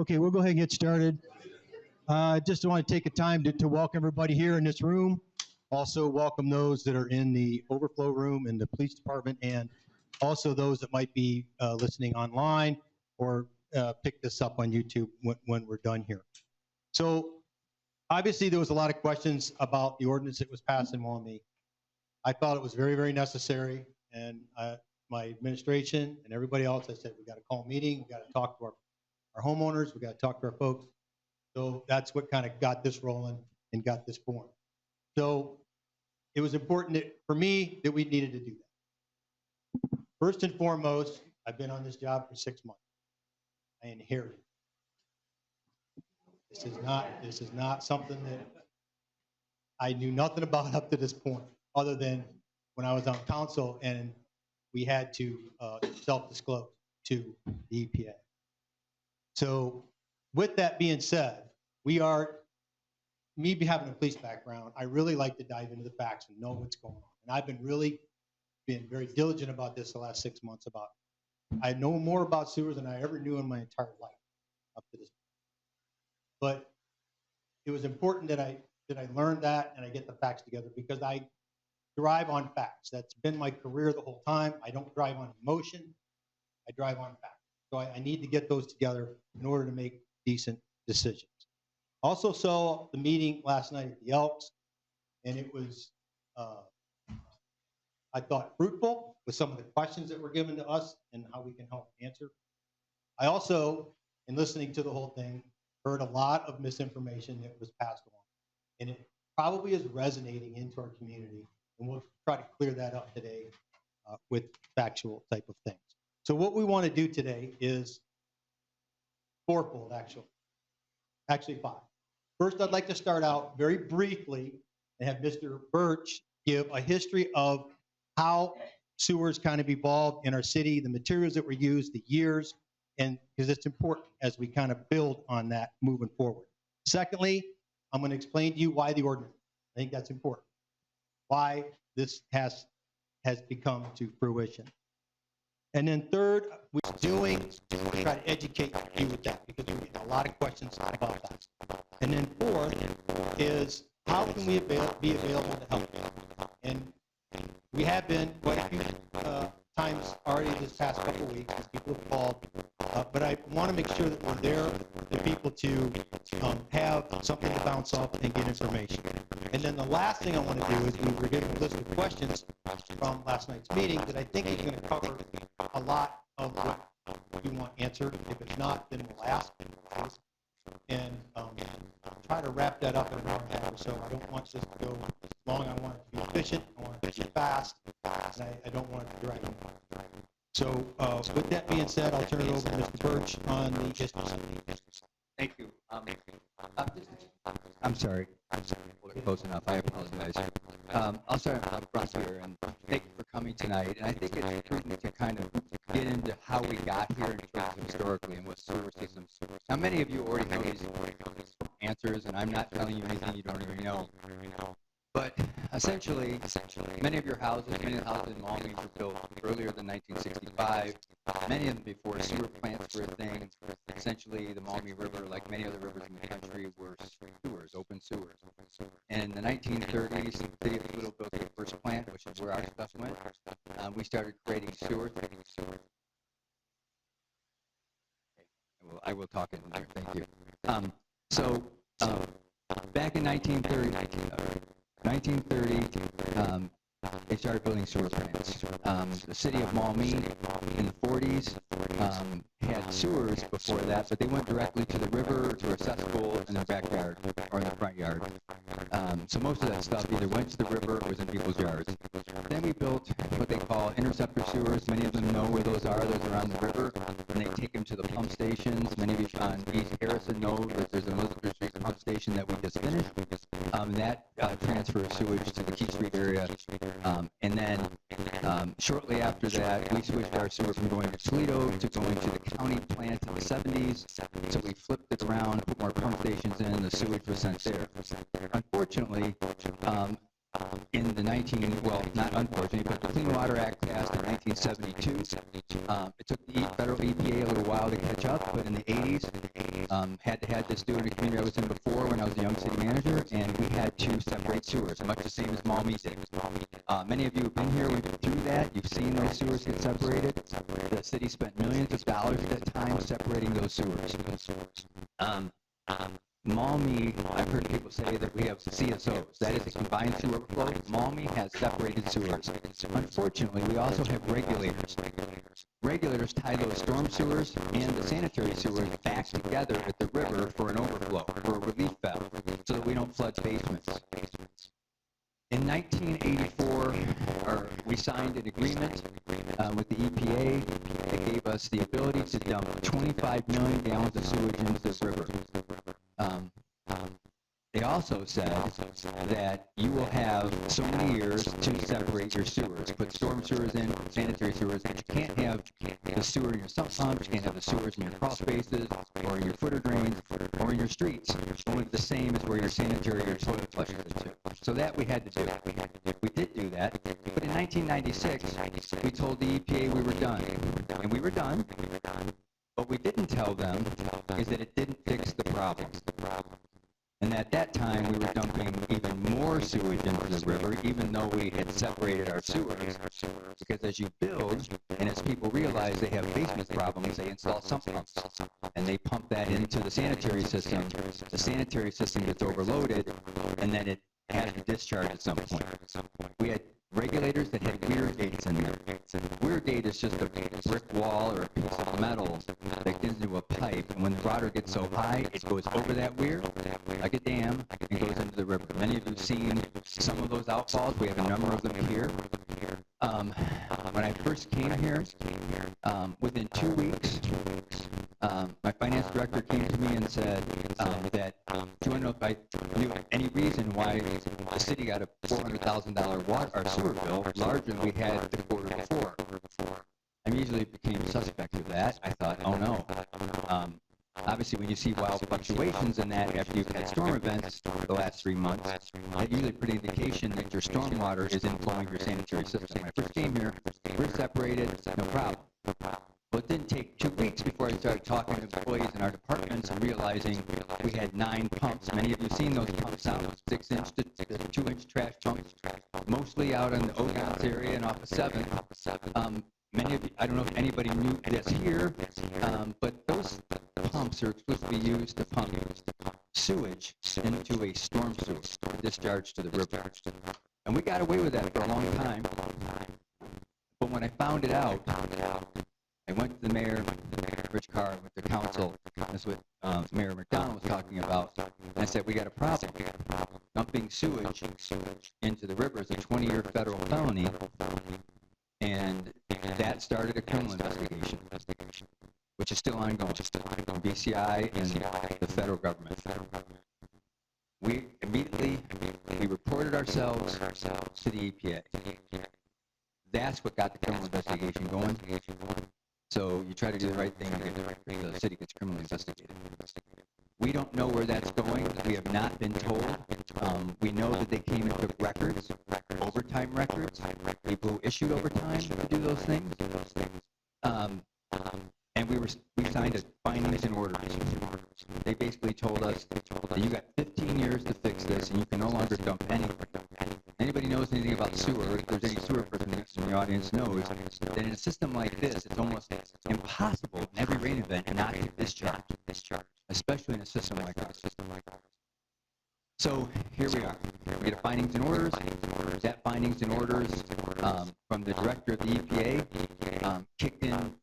Okay, we'll go ahead and get started. Just want to take a time to welcome everybody here in this room. Also welcome those that are in the overflow room in the police department, and also those that might be listening online or pick this up on YouTube when we're done here. So obviously there was a lot of questions about the ordinance that was passed in Maumee. I thought it was very, very necessary, and my administration and everybody else, I said, we got to call a meeting, we got to talk to our homeowners, we got to talk to our folks. So that's what kind of got this rolling and got this formed. So it was important for me that we needed to do that. First and foremost, I've been on this job for 6 months. I inherited. This is not something that I knew nothing about up to this point, other than when I was on council and we had to self-disclose to the EPA. So with that being said, me having a police background, I really like to dive into the facts and know what's going on. And I've been very diligent about this the last 6 months. I know more about sewers than I ever knew in my entire life up to this point. But it was important that I learn that and I get the facts together, because I drive on facts. That's been my career the whole time. I don't drive on emotion. I drive on facts. So I need to get those together in order to make decent decisions. Also saw the meeting last night at the Elks, and it was, I thought, fruitful with some of the questions that were given to us and how we can help answer. I also, in listening to the whole thing, heard a lot of misinformation that was passed along, and it probably is resonating into our community, and we'll try to clear that up today with factual type of things. So what we want to do today is fourfold, actually 5. First, I'd like to start out very briefly and have Mr. Birch give a history of how sewers kind of evolved in our city, the materials that were used, the years, and because it's important as we kind of build on that moving forward. Secondly, I'm going to explain to you why the ordinance. I think that's important. Why this has become to fruition. And then third, we're doing to try to educate you with that, because we get a lot of questions about that. And then fourth is how can we be available to help? And we have been quite a few times already this past couple of weeks as people have called, but I want to make sure that we're there for people to have something to bounce off and get information. And then the last thing I want to do is we were given a list of questions from last night's meeting that I think is going to cover a lot of what you want answered. If it's not, then we'll ask, and try to wrap that up in an hour and a half or so. I don't want this to go long. I want it to be efficient. I want it to be fast, and I don't want it to drag. So with that being said, I'll turn it over to Mr. Birch on the history. Thank you. I'm sorry. We're close enough. I apologize. I'll start up front here, and thank you for coming tonight. And I think it's prudent to kind of get into how we got here in terms of historically and what sewer systems. Now, many of you already know these answers, and I'm not telling you anything you don't already know. But essentially, many of the houses in Maumee were built earlier than 1965. Many of them before sewer plants were a thing. Essentially, the Maumee River, like many other rivers in the country, were sewers, open sewers. And in the 1930s, the city of Toledo built the first plant, which is where our stuff went. We started creating sewers. I will talk in there. Thank you. Back in 1930, they started building sewer plants. The city of Maumee in the 40s had sewers before that, but they went directly to the river, to a cesspool in their backyard or in the front yard. So most of that stuff either went to the river or was in people's yards. Then we built what they call interceptor sewers. Many of them know where those are. Those are on the river, and they take them to the pump stations. Many of you on East Harrison know that there's a military pump station that we just finished. That transfers sewage to the Key Street area. And then shortly after that, we switched our sewer from going to Toledo to going to the county plant in the 70s. So we flipped it around, put more pump stations in, the sewage was sent there. Unfortunately, in the not unfortunately, but the Clean Water Act passed in 1972. It took the federal EPA a little while to catch up, but in the 80s, had this do in a community I was in before when I was a young city manager, and we had to separate sewers, much the same as Maumee did. Many of you have been here, we've been through that, you've seen those sewers get separated. The city spent millions of dollars at that time separating those sewers. Maumee, I've heard people say that we have CSOs, that is a combined sewer flow. Maumee has separated sewers. Unfortunately, we also have regulators. Regulators tie those storm sewers and the sanitary sewers back together at the river for an overflow, for a relief valve, so that we don't flood basements. In 1984, we signed an agreement with the EPA that gave us the ability to dump 25 million gallons of sewage into this river. They also said that you will have so many years to separate your sewers, put storm sewers in, sanitary sewers, but you can't have the sewer in your sump pumps, you can't have the sewers in your crawl spaces, or in your footer drains, or in your streets, only the same as where your sanitary or toilet flushes into. So that we had to do. We did do that, but in 1996, we told the EPA we were done, and we were done. What we didn't tell them is that it didn't fix the problem. And at that time, we were dumping even more sewage into the river, even though we had separated our sewers. Because as you build, and as people realize they have basement problems, they install sump pumps. And they pump that into the sanitary system. The sanitary system gets overloaded, and then it has to discharge at some point. We had regulators that had weir gates in there. Weir gate is just a brick wall or a piece of metal that gets into a pipe, and when the water gets so high, it goes over that weir, like a dam, and goes into the river. Many of you have seen some of those outfalls. We have a number of them here. When I first came here, within 2 weeks, my finance director came to me and said that, do you want to know if I knew any reason why the city got a $400,000 sewer bill larger than we had the quarter before? I immediately became suspect of that. I thought, oh no. Obviously, when you see wild fluctuations in that after you've had storm events the last 3 months, that usually pretty indication that your storm water is inflowing your sanitary system. When I first came here, we're separated, no problem. Well, it didn't take 2 weeks before I started talking to employees in our departments and realizing we had 9 pumps. Many of you have seen those pumps out, 6-inch to 2-inch trash pumps, mostly out in the Ogons area and off of 7th. Many of you, I don't know if anybody knew this here, but those pumps are exclusively used to pump sewage into a storm sewer, discharged to the river. And we got away with that for a long time. But when I found it out, I went to the mayor, Rich Carr, with the council. That's what Mayor McDonald was talking about. And I said, we got a problem. Dumping sewage into the river is a 20-year federal felony. And that started a criminal investigation, which is still ongoing. BCI and the federal government. We immediately reported ourselves to the EPA. That's what got the criminal investigation going. So you try to do the right thing and the city gets criminally investigated. We don't know where that's going. We have not been told. We know that they came and took records, overtime records, people who issued overtime to do those things. And we signed a findings and orders. They basically told us that you got 15 years to fix this and you can no longer dump anything. Anybody knows anything about sewer, if there's any sewer person in the audience knows, that in a system like this, it's almost impossible in every rain event not to discharge, especially in a system like ours. So here we are. We get a findings and orders. That findings and orders from the director of the EPA kicked in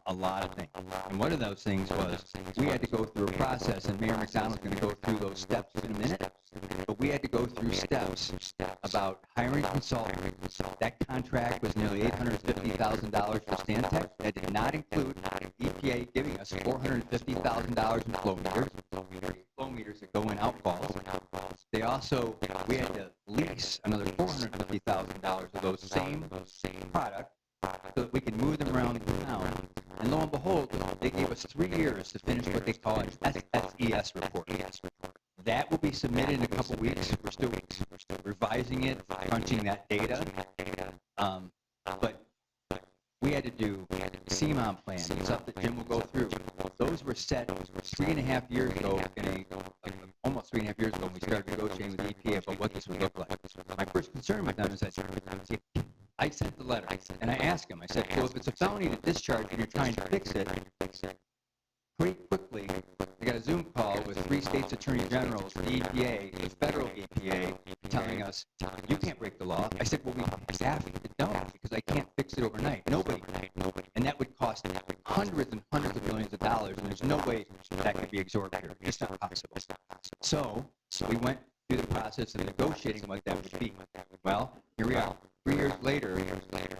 a lot of things. And one of those things was we had to go through a process, and Mayor McDonald's going to go through those steps in a minute. But we had to go through steps about hiring consultants. That contract was nearly $850,000 for Stantec. That did not include EPA giving us $450,000 in flow meters. Flow meters that go in outfalls. They also, we had to lease another $450,000 of those same product so that we could move them around town. And lo and behold, they gave us 3 years to finish what they call an SSES report. That will be submitted in a couple weeks. We're still revising it, crunching that data. But we had to do CMOM plans, stuff that Jim will go through. Those were set 3.5 years ago, almost 3.5 years ago when we started negotiating with the EPA about what this would look like. My first concern with them is that I sent the letter, and I asked him, I said, well, if it's a felony to discharge and you're trying to fix it, pretty quickly, I got a Zoom call with 3 states' attorney generals, the EPA, the federal EPA, telling us, you can't break the law. I said, well, we have to don't, because I can't fix it overnight. Nobody. And that would cost hundreds and hundreds of millions of dollars, and there's no way that could be absorbed here. It's not possible. So we went through the process of negotiating what that would be. Well, here we are. 3 years later,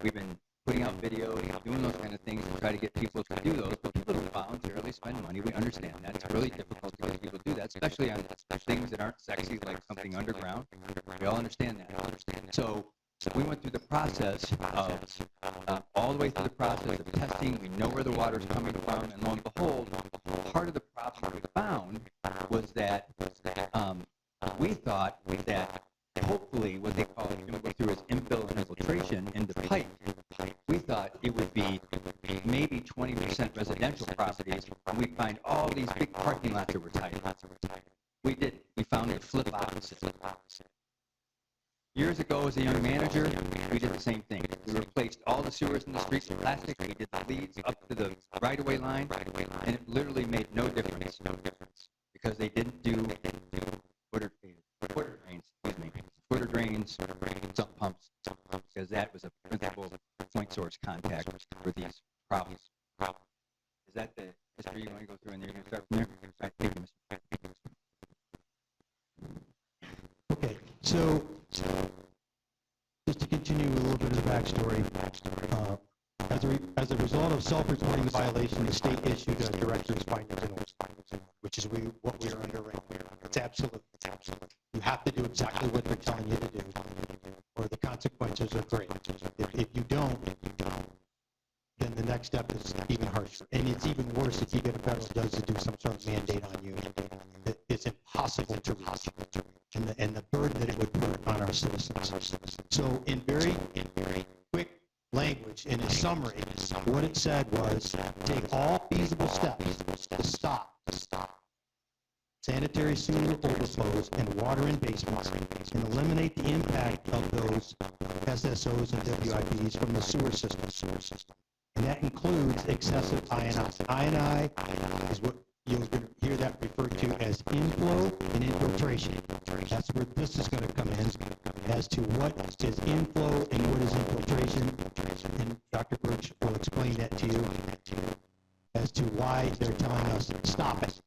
we've been putting out videos, doing those kind of things to try to get people to do those, but people don't voluntarily spend money. We understand that. It's really difficult to get people to do that, especially on things that aren't sexy, like something underground. We all understand that. So we went through the process of, all the way through the process of testing. We know where the water's coming from, and lo and behold, part of the problem we found was that we thought that hopefully what they call it, go through is infill and infiltration in the pipe. We thought it would be maybe 20% residential properties, and we'd find all these big parking lots that were tight. We did. We found a flip opposite. Years ago, as a young manager, we did the same thing. We replaced all the sewers in the streets with plastic. We did the leads up to the right-of-way line, and it literally made no difference because they didn't do footer drains, sump pumps, because that was a principal point source contact for these problems. Is that the history you want to go through, and then you're going to start from there? All right, thank you, Mr. Okay, so just to continue with a little bit of the backstory, as a result of self-reporting the violation, the state issued a director's findings and orders, which is what we are under right now. It's absolute. You have to do exactly what they're telling you to do, or the consequences are great. If you don't, then the next step is even harsher. And it's even worse if you get a federal judge to do some sort of mandate on you. It's impossible to reach. And the burden that it would put on our citizens. So in very quick language, in a summary, what it said was take all feasible steps to stop sanitary sewer overflows and water in basements and eliminate the impact of those SSOs and WIPs from the sewer system. And that includes excessive I&I. I&I is what you're going to hear that referred to as inflow and infiltration. That's where this is going to come in as to what is inflow and what is infiltration. And Dr. Birch will explain that to you as to why they're telling us stop it.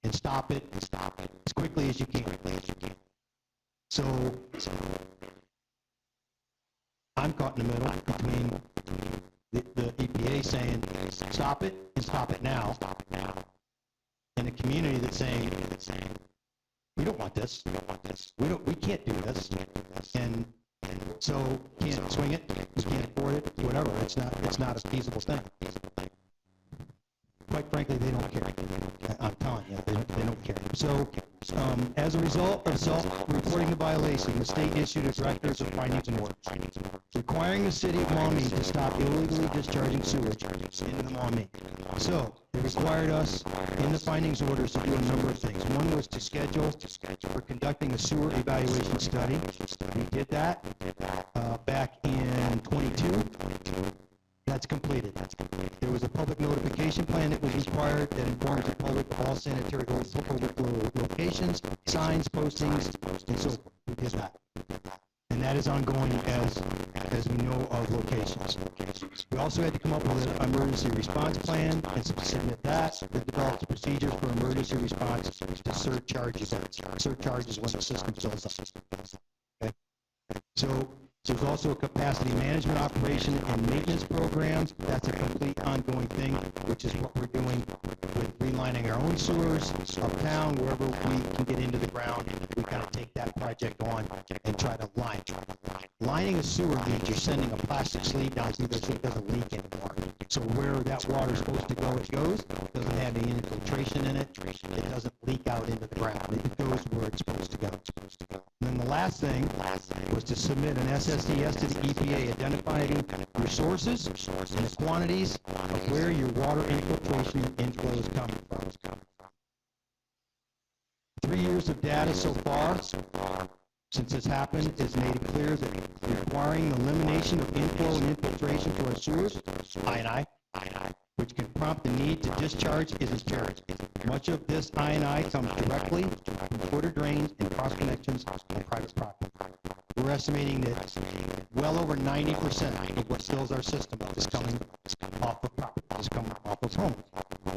And stop it as quickly as you can. So I'm caught in the middle between the EPA saying stop it and stop it now, and a community that's saying we don't want this. We can't do this. And so can't swing it. We can't afford it. Whatever. It's not a feasible thing. Quite frankly, they don't care. I'm telling you, they don't care. So, as a result of self-reporting the violation, the state issued a director's of findings and orders, requiring the city of Maumee to stop illegally discharging sewage into the Maumee. So, they required us in the findings orders to do a number of things. One was to schedule for conducting a sewer evaluation study. We did that back in 22. That's completed. There was a public notification plan that was required that informs the public of all sanitary overflow locations, signs, postings, and so forth. We did that. And that is ongoing as we know of locations. We also had to come up with an emergency response plan and submit that. We developed procedures for emergency response to surcharges. Surcharges when the system fills up. Okay? So there's also a capacity management operation and maintenance program. That's a complete ongoing thing, which is what we're doing with relining our own sewers uptown, wherever we can get into the ground. We kind of take that project on and try to line. Lining a sewer means you're sending a plastic sleeve down through there so it doesn't leak anymore. So where that water is supposed to go, it goes. Doesn't have any infiltration in it. It doesn't leak out into the ground. It goes where it's supposed to go. And then the last thing was to submit an SSDS to the EPA identifying your sources and the quantities of where your water infiltration and inflow is coming from. 3 years of data so far since this happened has made it clear that requiring the elimination of inflow and infiltration to our sewers, I&I, which can prompt the need to discharge, is imperative. Much of this I&I comes directly from footer drains and cross connections on private property. We're estimating that well over 90% of what fills our system is coming off of property, is coming off of homes.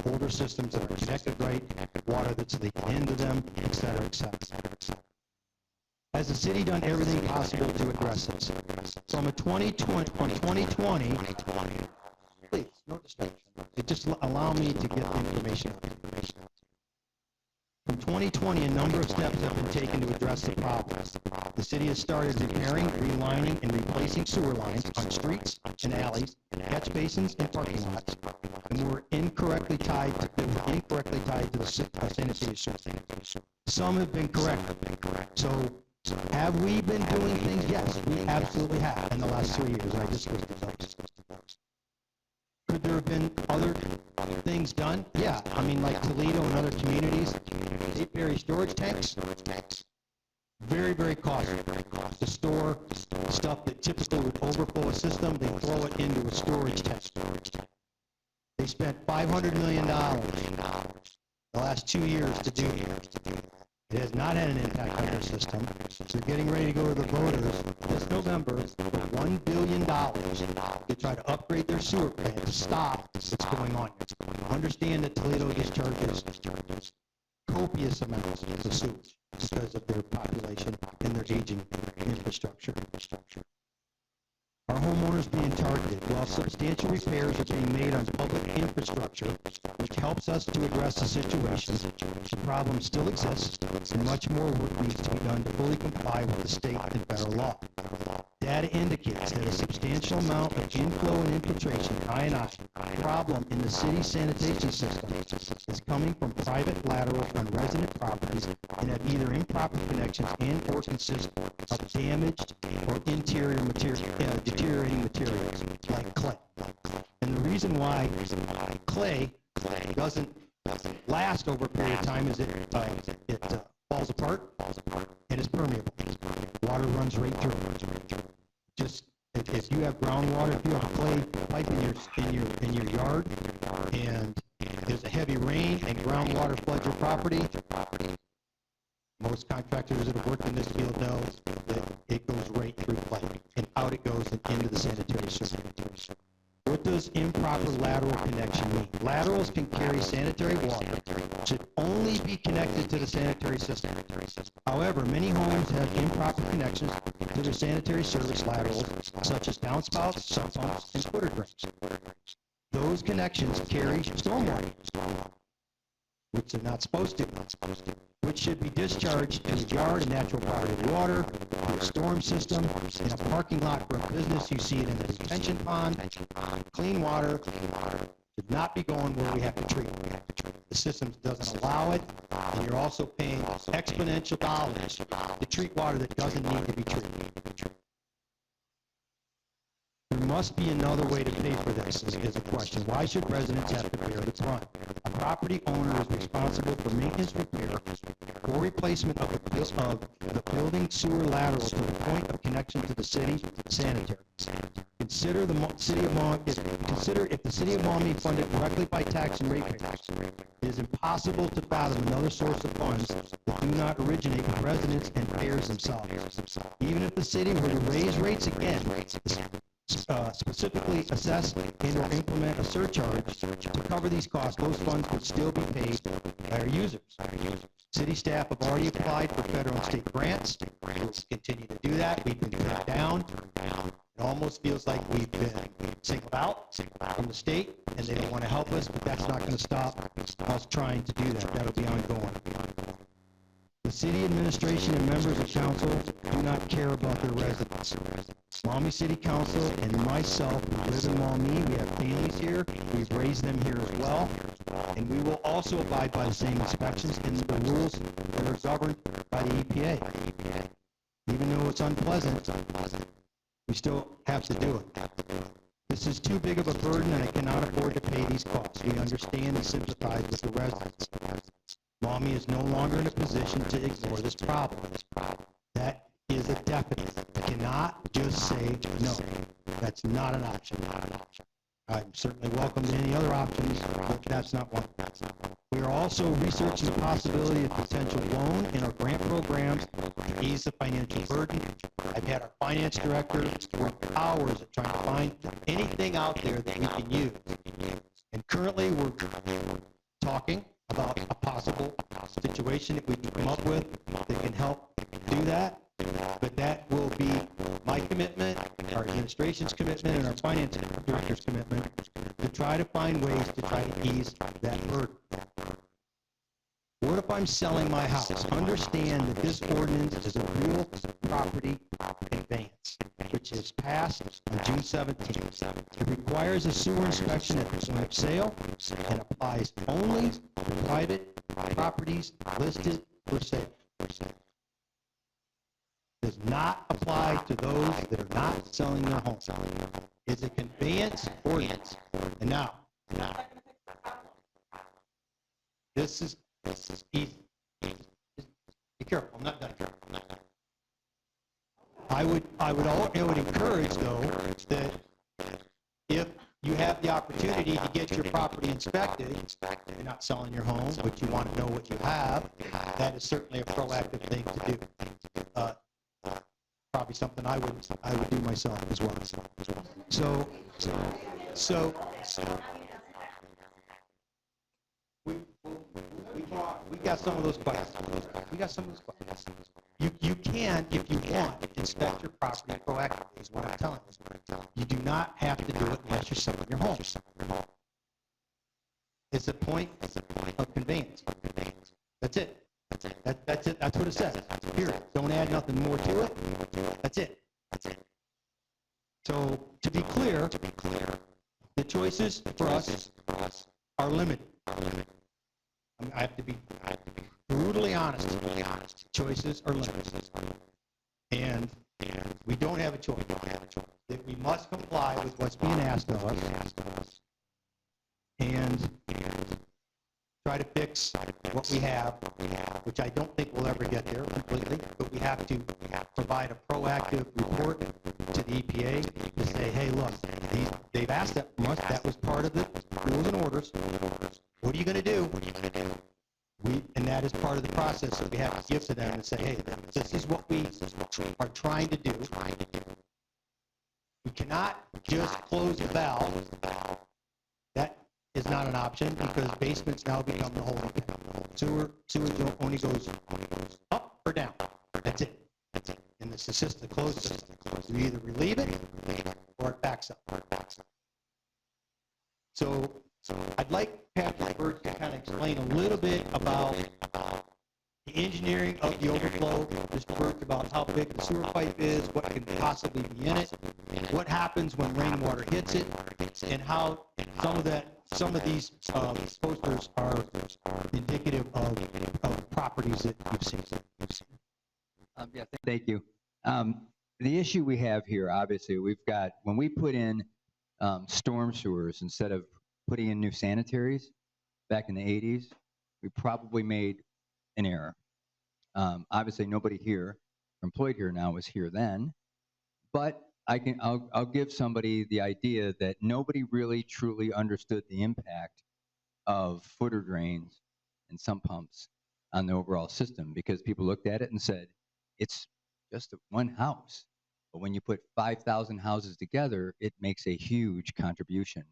Older systems that are connected right, water that's leaking into them, et cetera, et cetera. Has the city done everything possible to address this? From 2020, please, no distraction. Just allow me to get the information out. From 2020, a number of steps have been taken to address the problem. The city has started repairing, relining, and replacing sewer lines on streets and alleys, catch basins, and parking lots, and were incorrectly tied to the sanitary system. Some have been corrected. So, have we been doing things? Yes, we absolutely have in the last 3 years. I just listed those. Could there have been other things done? Yeah, I mean, like Toledo and other communities, they bury storage tanks. Very, very costly to store stuff that typically would overflow a system. They throw it into a storage tank. They spent $500 million the last 2 years to do it. It has not had an impact on their system. So they're getting ready to go to the voters this November for $1 billion to try to upgrade their sewer plant to stop what's going on here. Understand that Toledo discharges copious amounts of sewage because of their population and their aging infrastructure. Our homeowners being targeted while substantial repairs are being made on public infrastructure, which helps us to address the situation. The problem still exists, and much more work needs to be done to fully comply with the state and federal law. Data indicates that a substantial amount of inflow and infiltration, I&I, problem in the city's sanitation system is coming from private laterals on resident properties and have either improper connections and or consist of damaged or interior deteriorating materials like clay. And the reason why clay doesn't last over a period of time is it falls apart and is permeable. Water runs right through it. Just if you have groundwater, if you have a clay pipe in your yard, and there's a heavy rain and groundwater floods your property, most contractors that have worked in this field know that it goes right through clay and out it goes and into the sanitary system. What does improper lateral connection mean? Laterals can carry sanitary water, should only be connected to the sanitary system. However, many homes have improper connections to their sanitary service laterals, such as downspouts, sump pumps, and footer drains. Those connections carry stormwater, which they're not supposed to, which should be discharged to the yard and natural body of water, to a storm system, in a parking lot for a business. You see it in the detention pond. Clean water should not be going where we have to treat it. The system doesn't allow it, and you're also paying exponential dollars to treat water that doesn't need to be treated. There must be another way to pay for this, is a question. Why should residents have to bear the brunt? A property owner is responsible for maintenance, repair, or replacement of the building sewer lateral to the point of connection to the city sanitary. Consider if the city of Maumee funded directly by tax and ratepayers. It is impossible to fathom another source of funds that do not originate with residents and payers themselves. Even if the city were to raise rates again, specifically assess and or implement a surcharge to cover these costs, those funds would still be paid by our users. City staff have already applied for federal and state grants. We'll continue to do that. We've been turned down. It almost feels like we've been singled out from the state, and they don't want to help us, but that's not going to stop us trying to do that. That'll be ongoing. The city administration and members of council do not care about their residents. Maumee City Council and myself live in Maumee. We have families here. We've raised them here as well. And we will also abide by the same inspections and the rules that are governed by the EPA. Even though it's unpleasant, we still have to do it. This is too big of a burden, and I cannot afford to pay these costs. We understand and sympathize with the residents. Maumee is no longer in a position to ignore this problem. That is a definite. I cannot just say no. That's not an option. I'm certainly welcome to any other options, but that's not one. We are also researching the possibility of potential loan in our grant programs to ease the financial burden. I've had our finance director work hours at trying to find anything out there that we can use. And currently, we're talking about a possible situation that we can come up with that can help do that. But that will be my commitment, our administration's commitment, and our finance director's commitment to try to find ways to try to ease that burden. What if I'm selling my house? Understand that this ordinance is a real property conveyance, which is passed on June 17th. It requires a sewer inspection at the point of sale and applies only to private properties listed for sale. Does not apply to those that are not selling their home. It's a conveyance ordinance. And now, this is easy. Be careful, I'm not done. I would encourage, though, that if you have the opportunity to get your property inspected, you're not selling your home, but you want to know what you have, that is certainly a proactive thing to do. Probably something I would do myself as well. So we got some of those questions. You can, if you want, inspect your property proactively, is what I'm telling you. You do not have to do it unless you're selling your home. It's a point of conveyance. That's it. That's it. That's what it says. Period. Don't add nothing more to it. That's it. So to be clear, the choices for us are limited. I have to be brutally honest. Choices are limited, and we don't have a choice. That we must comply with what's being asked of us, and try to fix what we have, which I don't think we'll ever get there completely, but we have to provide a proactive report to the EPA to say, hey, look, they've asked that from us. That was part of the rules and orders. What are you going to do? And that is part of the process that we have to give to them and say, hey, this is what we are trying to do. We cannot just close the valve. That is not an option because basements now become the holding tank. Sewer only goes up or down. That's it. And this is just a closed system. You either relieve it or it backs up. So I'd like Patrick Birch to kind of explain a little bit about the engineering of the overflow. Mr. Birch, about how big the sewer pipe is, what can possibly be in it, what happens when rainwater hits it, and how some of these posters are indicative of properties that you've seen. Yeah, thank you. The issue we have here, obviously, we've got, when we put in storm sewers instead of putting in new sanitaries back in the 80s, we probably made an error. Obviously, nobody here, employed here now, was here then, but I'll give somebody the idea that nobody really truly understood the impact of footer drains and sump pumps on the overall system, because people looked at it and said, it's just one house. But when you put 5,000 houses together, it makes a huge contribution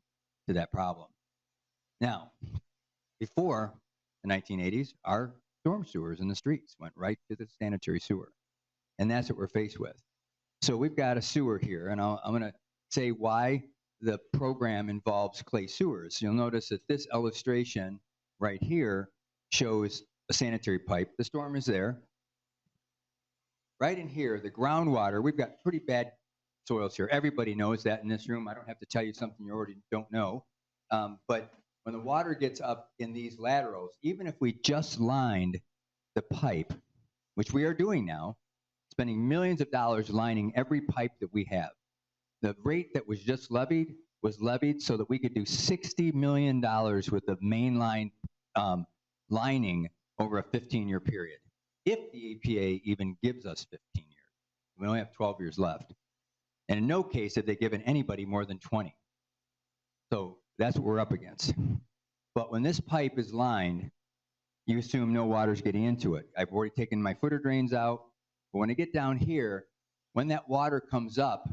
to that problem. Now, before the 1980s, our storm sewers in the streets went right to the sanitary sewer. And that's what we're faced with. So we've got a sewer here, and I'm going to say why the program involves clay sewers. You'll notice that this illustration right here shows a sanitary pipe. The storm is there. Right in here, the groundwater, we've got pretty bad soils here. Everybody knows that in this room. I don't have to tell you something you already don't know. But when the water gets up in these laterals, even if we just lined the pipe, which we are doing now, spending millions of dollars lining every pipe that we have, the rate that was just levied was levied so that we could do $60 million with the mainline lining over a 15-year period. If the EPA even gives us 15 years. We only have 12 years left. And in no case have they given anybody more than 20. So that's what we're up against. But when this pipe is lined, you assume no water's getting into it. I've already taken my footer drains out. But when I get down here, when that water comes up,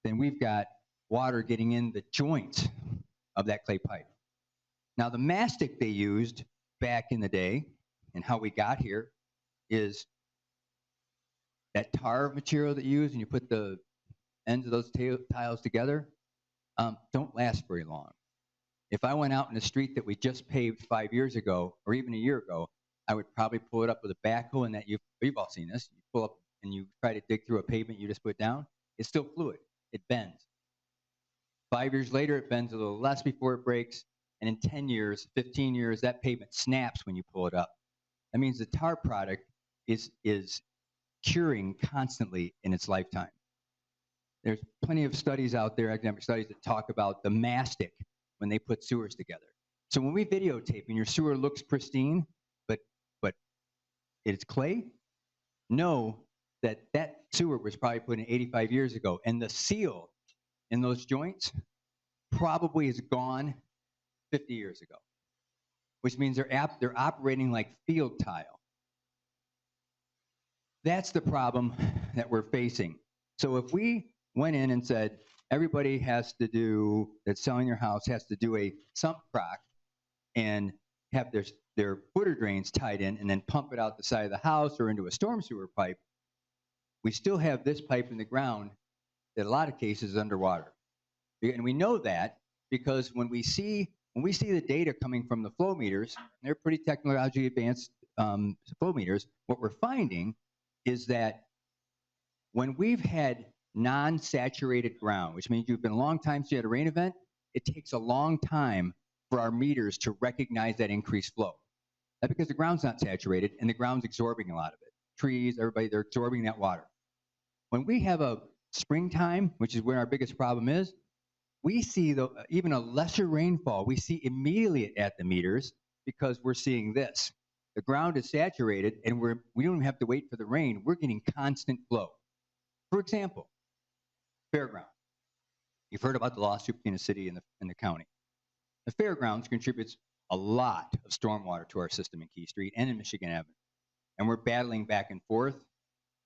then we've got water getting in the joints of that clay pipe. Now, the mastic they used back in the day and how we got here is that tar material that you use and you put the ends of those tiles together don't last very long. If I went out in the street that we just paved 5 years ago or even a year ago, I would probably pull it up with a backhoe, and that you've all seen this. You pull up and you try to dig through a pavement you just put down. It's still fluid. It bends. 5 years later, it bends a little less before it breaks. And in 10 years, 15 years, that pavement snaps when you pull it up. That means the tar product is curing constantly in its lifetime. There's plenty of studies out there, academic studies, that talk about the mastic when they put sewers together. So when we videotape and your sewer looks pristine, but it's clay, know that that sewer was probably put in 85 years ago, and the seal in those joints probably is gone 50 years ago, which means they're operating like field tile. That's the problem that we're facing. So if we went in and said, everybody has to do, that's selling their house, has to do a sump crock and have their footer drains tied in and then pump it out the side of the house or into a storm sewer pipe, we still have this pipe in the ground that in a lot of cases is underwater. And we know that because when we see the data coming from the flow meters, they're pretty technologically advanced flow meters, what we're finding is that when we've had non-saturated ground, which means you've been a long time since you had a rain event, it takes a long time for our meters to recognize that increased flow. That's because the ground's not saturated and the ground's absorbing a lot of it. Trees, everybody, they're absorbing that water. When we have a springtime, which is where our biggest problem is, we see even a lesser rainfall, we see immediately at the meters because we're seeing this. The ground is saturated and we don't even have to wait for the rain. We're getting constant flow. For example, fairground. You've heard about the lawsuit between the city and the county. The fairgrounds contributes a lot of stormwater to our system in Key Street and in Michigan Avenue. And we're battling back and forth.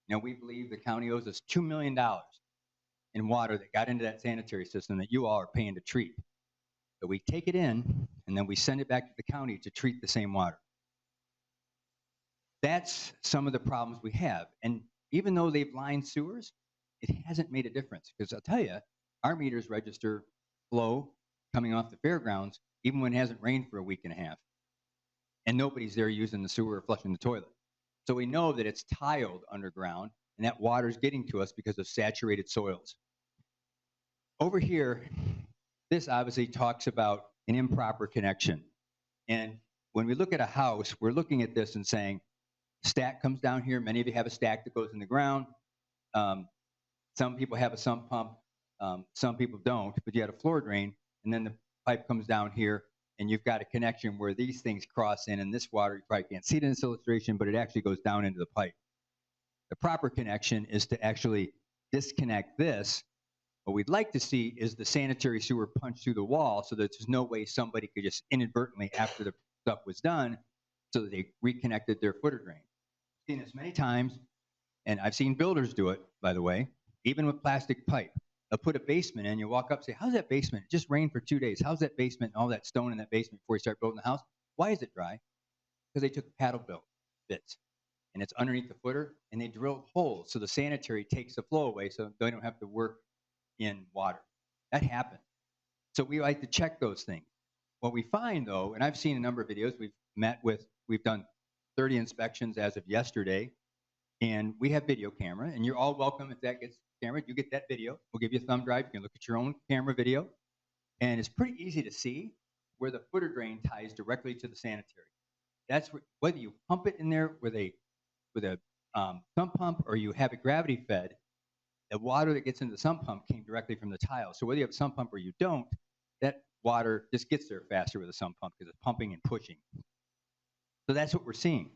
You know, we believe the county owes us $2 million in water that got into that sanitary system that you all are paying to treat. So we take it in and then we send it back to the county to treat the same water. That's some of the problems we have. And even though they've lined sewers, it hasn't made a difference. Because I'll tell you, our meters register flow coming off the fairgrounds even when it hasn't rained for a week and a half. And nobody's there using the sewer or flushing the toilet. So we know that it's tiled underground and that water's getting to us because of saturated soils. Over here, this obviously talks about an improper connection. And when we look at a house, we're looking at this and saying, stack comes down here. Many of you have a stack that goes in the ground. Some people have a sump pump. Some people don't, but you had a floor drain, and then the pipe comes down here, and you've got a connection where these things cross in, and this water, you probably can't see it in this illustration, but it actually goes down into the pipe. The proper connection is to actually disconnect this. What we'd like to see is the sanitary sewer punched through the wall so that there's no way somebody could just inadvertently, after the stuff was done, so that they reconnected their footer drain. I've seen this many times, and I've seen builders do it, by the way, even with plastic pipe. They'll put a basement in, you walk up and say, how's that basement? It just rained for 2 days. How's that basement and all that stone in that basement before you start building the house? Why is it dry? Because they took paddle bits, and it's underneath the footer, and they drilled holes so the sanitary takes the flow away so they don't have to work in water. That happens. So we like to check those things. What we find, though, and I've seen a number of videos, we've done 30 inspections as of yesterday, And we have video camera, and you're all welcome if that gets camera. You get that video. We'll give you a thumb drive. You can look at your own camera video. And it's pretty easy to see where the footer drain ties directly to the sanitary. That's whether you pump it in there with a sump pump or you have it gravity fed, the water that gets into the sump pump came directly from the tile. So whether you have a sump pump or you don't, that water just gets there faster with a sump pump because it's pumping and pushing. So that's what we're seeing.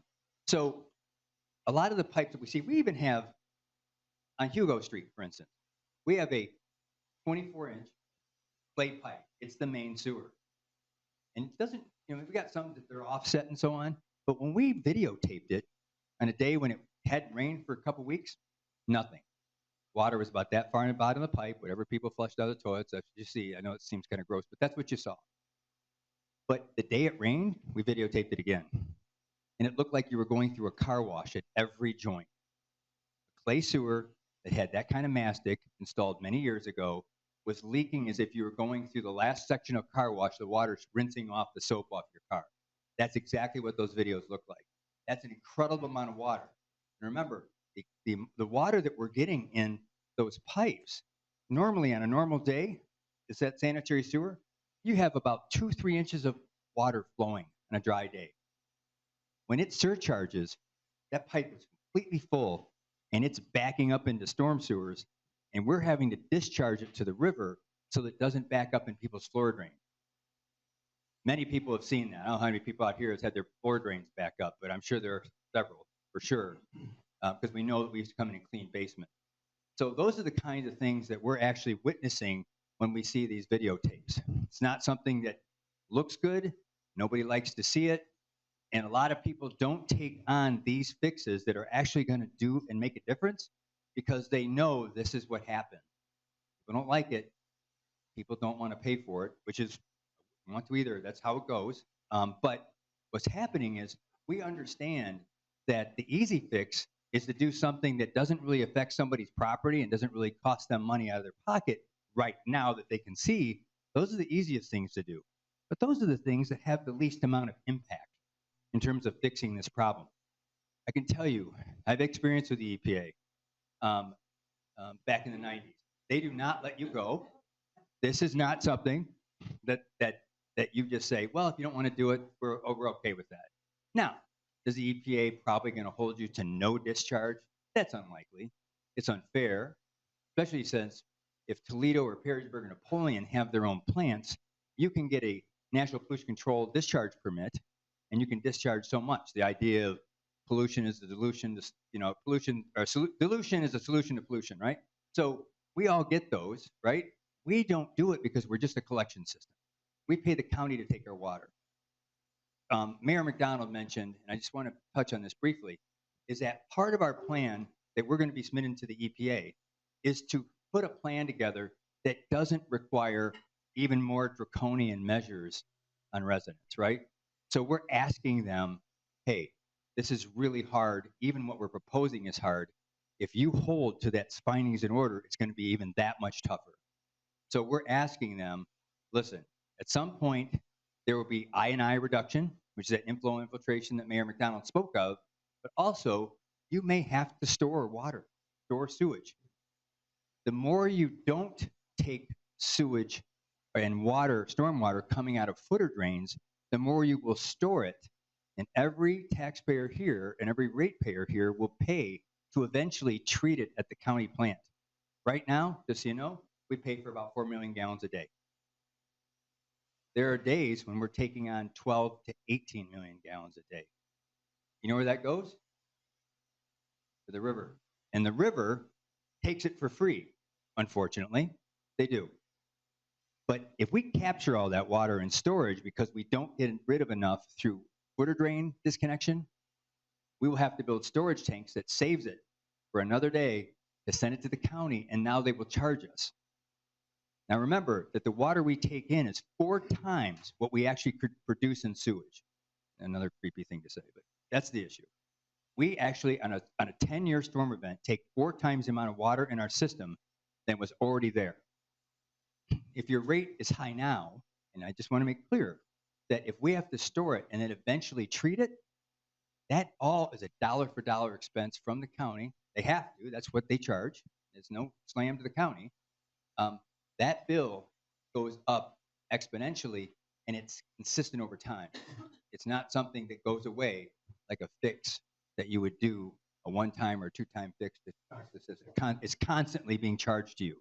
So a lot of the pipes that we see, we even have on Hugo Street, for instance, we have a 24-inch plate pipe. It's the main sewer. And it doesn't, we got some that they're offset and so on, but when we videotaped it on a day when it hadn't rained for a couple weeks, nothing. Water was about that far in the bottom of the pipe, whatever people flushed out of the toilets, that's what you see. I know it seems kind of gross, but that's what you saw. But the day it rained, we videotaped it again. And it looked like you were going through a car wash at every joint. A clay sewer that had that kind of mastic installed many years ago was leaking as if you were going through the last section of car wash, the water's rinsing off the soap off your car. That's exactly what those videos look like. That's an incredible amount of water. And remember, the water that we're getting in those pipes, normally on a normal day, is that sanitary sewer, you have about 2-3 inches of water flowing on a dry day. When it surcharges, that pipe is completely full and it's backing up into storm sewers, and we're having to discharge it to the river so that it doesn't back up in people's floor drains. Many people have seen that. I don't know how many people out here has had their floor drains back up, but I'm sure there are several for sure, because we know that we used to come in and clean basement. So those are the kinds of things that we're actually witnessing when we see these videotapes. It's not something that looks good. Nobody likes to see it. And a lot of people don't take on these fixes that are actually going to do and make a difference because they know this is what happened. If we don't like it, people don't want to pay for it, which is, we want to either, that's how it goes. But what's happening is we understand that the easy fix is to do something that doesn't really affect somebody's property and doesn't really cost them money out of their pocket right now that they can see. Those are the easiest things to do. But those are the things that have the least amount of impact in terms of fixing this problem. I can tell you, I've experienced with the EPA back in the 90s. They do not let you go. This is not something that you just say, well, if you don't want to do it, we're okay with that. Now, is the EPA probably going to hold you to no discharge? That's unlikely. It's unfair, especially since if Toledo or Perrysburg or Napoleon have their own plants, you can get a National Pollution Control discharge permit, and you can discharge so much. The idea of pollution is the dilution, dilution is a solution to pollution, right? So we all get those, right? We don't do it because we're just a collection system. We pay the county to take our water. Mayor McDonald mentioned, and I just want to touch on this briefly, is that part of our plan that we're going to be submitting to the EPA is to put a plan together that doesn't require even more draconian measures on residents, right? So we're asking them, hey, this is really hard. Even what we're proposing is hard. If you hold to that findings and order, it's going to be even that much tougher. So we're asking them, listen, at some point, there will be I&I reduction, which is that inflow infiltration that Mayor McDonald spoke of, but also you may have to store water, store sewage. The more you don't take sewage and water, stormwater coming out of footer drains, the more you will store it. And every taxpayer here and every ratepayer here will pay to eventually treat it at the county plant. Right now, just so you know, we pay for about 4 million gallons a day. There are days when we're taking on 12 to 18 million gallons a day. You know where that goes? To the river. And the river takes it for free, unfortunately. They do. But if we capture all that water in storage because we don't get rid of enough through footer drain disconnection, we will have to build storage tanks that saves it for another day to send it to the county, and now they will charge us. Now remember that the water we take in is 4 times what we actually could produce in sewage. Another creepy thing to say, but that's the issue. We actually, on a 10-year storm event, take 4 times the amount of water in our system than was already there. If your rate is high now, and I just want to make clear that if we have to store it and then eventually treat it, That all is a dollar for dollar expense from the county. They have to. That's what they charge. There's no slam to the county. That bill goes up exponentially, and it's consistent over time. It's not something that goes away like a fix that you would do, a one-time or two-time fix. It's constantly being charged to you.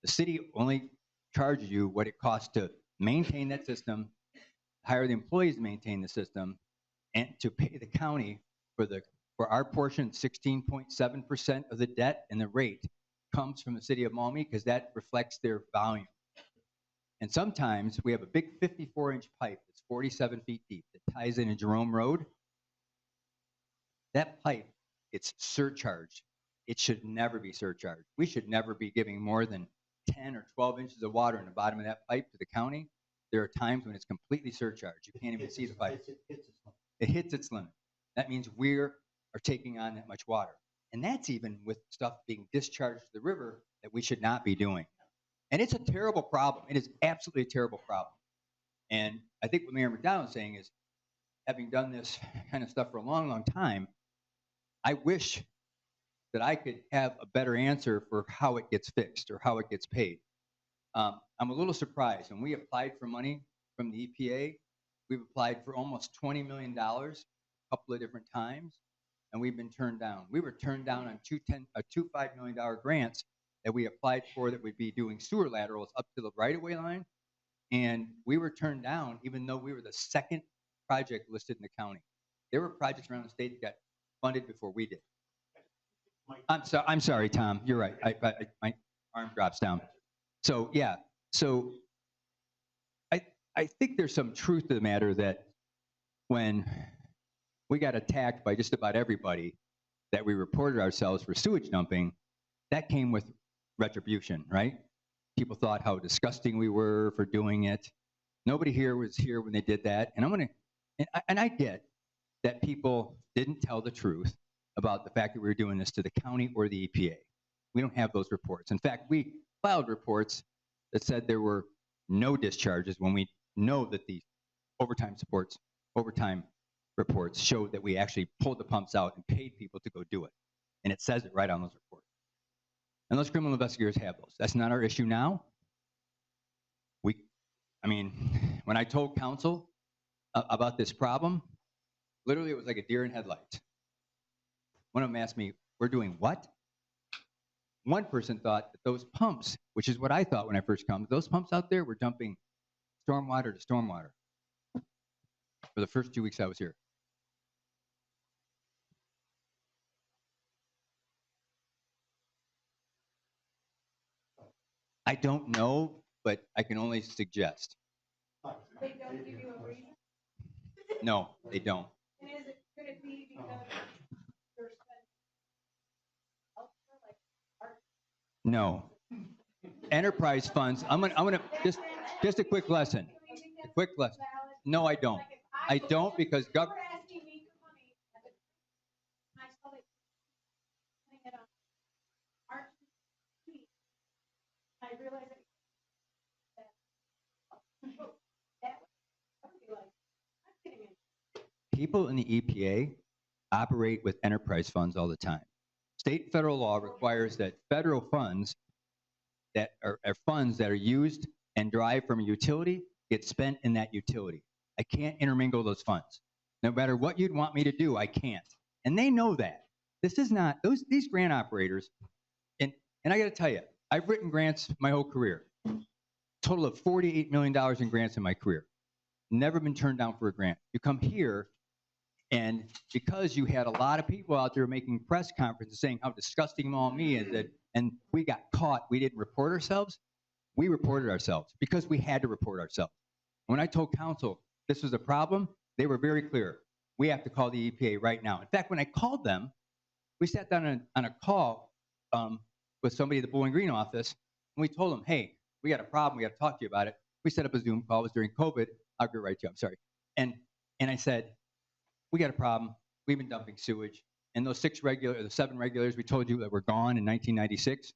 The city only charges you what it costs to maintain that system, hire the employees to maintain the system, and to pay the county for our portion. 16.7% of the debt and the rate comes from the city of Maumee because that reflects their volume. And sometimes we have a big 54-inch pipe that's 47 feet deep that ties into Jerome Road. That pipe, it's surcharged. It should never be surcharged. We should never be giving more than 10 or 12 inches of water in the bottom of that pipe to the county. There are times when it's completely surcharged. You can't even see the pipe. It hits its limit. That means we are taking on that much water. And that's even with stuff being discharged to the river that we should not be doing. And it's a terrible problem. It is absolutely a terrible problem. And I think what Mayor McDonald is saying is, having done this kind of stuff for a long, long time, I wish that I could have a better answer for how it gets fixed or how it gets paid. I'm a little surprised. When we applied for money from the EPA, we've applied for almost $20 million a couple of different times, and we've been turned down. We were turned down on two $5 million grants that we applied for that would be doing sewer laterals up to the right-of-way line, and we were turned down even though we were the second project listed in the county. There were projects around the state that got funded before we did. I'm sorry, Tom. You're right. My arm drops down. So yeah. So I think there's some truth to the matter that when we got attacked by just about everybody that we reported ourselves for sewage dumping, that came with retribution, right? People thought how disgusting we were for doing it. Nobody here was here when they did that. And I get that people didn't tell the truth about the fact that we were doing this to the county or the EPA. We don't have those reports. In fact, we filed reports that said there were no discharges when we know that the overtime reports showed that we actually pulled the pumps out and paid people to go do it. And it says it right on those reports. And those criminal investigators have those. That's not our issue now. When I told council about this problem, literally it was like a deer in headlights. One of them asked me, "We're doing what?" One person thought that those pumps, which is what I thought when I first come, those pumps out there were dumping stormwater to stormwater for the first 2 weeks I was here. I don't know, but I can only suggest. They don't give you a reason? No, they don't. And could it be because they're spending elsewhere, like art? No. Enterprise funds, I'm gonna just a quick lesson. A quick lesson. No, I don't. I don't because You're asking me for money, and I saw it putting it on art. I realized that would be like, I'm kidding you. people in the EPA operate with enterprise funds all the time. State and federal law requires that federal funds that are funds that are used and derived from a utility get spent in that utility. I can't intermingle those funds. No matter what you'd want me to do, I can't. And they know that. This is not, these grant operators, and I gotta tell you, I've written grants my whole career. Total of $48 million in grants in my career. Never been turned down for a grant. You come here, and because you had a lot of people out there making press conferences saying how disgusting Maumee is, and we got caught, we didn't report ourselves, we reported ourselves because we had to report ourselves. When I told council this was a problem, they were very clear. We have to call the EPA right now. In fact, when I called them, we sat down on a call with somebody at the Bowling Green office, and we told them, hey, we got a problem, we got to talk to you about it. We set up a Zoom call, it was during COVID, I'll get right to you, I'm sorry. And I said, we got a problem, we've been dumping sewage, and those 7 regulators we told you that were gone in 1996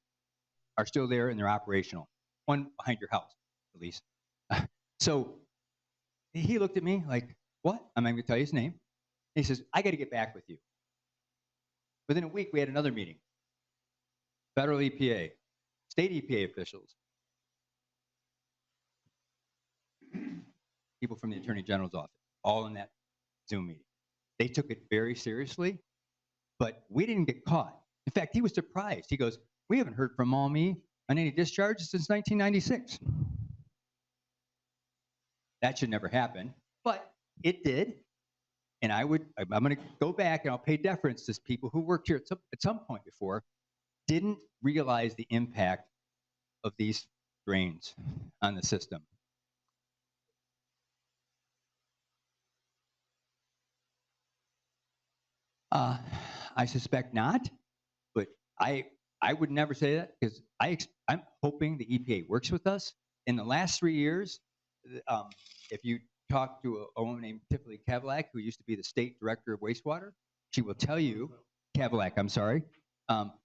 are still there and they're operational. One behind your house, at least. So he looked at me like, what? I'm not gonna tell you his name. He says, I got to get back with you. Within a week, we had another meeting. Federal EPA, state EPA officials, people from the Attorney General's office, all in that Zoom meeting. They took it very seriously, but we didn't get caught. In fact, he was surprised. He goes, we haven't heard from Maumee on any discharges since 1996. That should never happen, but it did. And I'm going to go back and I'll pay deference to people who worked here at some point before, didn't realize the impact of these drains on the system. I suspect not, but I would never say that because I'm hoping the EPA works with us. In the last 3 years, if you talk to a woman named Tiffany Cadillac, who used to be the state director of wastewater, she will tell you, Cadillac, I'm sorry,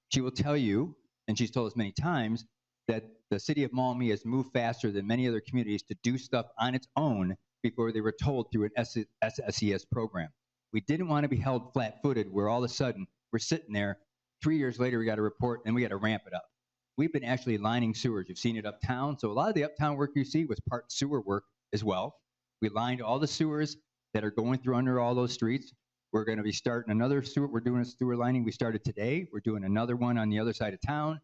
she will tell you, and she's told us many times, that the city of Maumee has moved faster than many other communities to do stuff on its own before they were told through an SSES program. We didn't want to be held flat-footed where all of a sudden we're sitting there, 3 years later we got a report and we got to ramp it up. We've been actually lining sewers. You've seen it uptown. So a lot of the uptown work you see was part sewer work as well. We lined all the sewers that are going through under all those streets. We're going to be starting another sewer. We're doing a sewer lining. We started today. We're doing another one on the other side of town.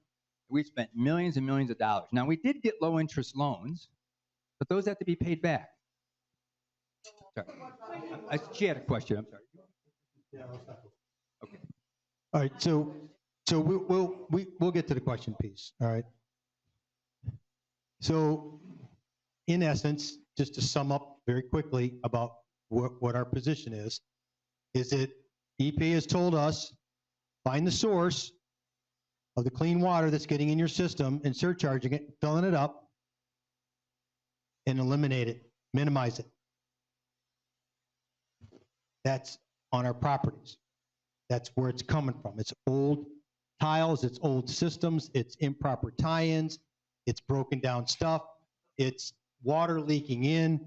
We spent millions and millions of dollars. Now, we did get low interest loans, but those have to be paid back. Sorry. She had a question. I'm sorry. Okay. All right, so we'll get to the question piece, all right? So in essence, just to sum up very quickly about what our position is that EPA has told us, find the source of the clean water that's getting in your system and surcharging it, filling it up, and eliminate it, minimize it. That's on our properties. That's where it's coming from. It's old tiles, it's old systems, it's improper tie-ins, it's broken down stuff, it's water leaking in,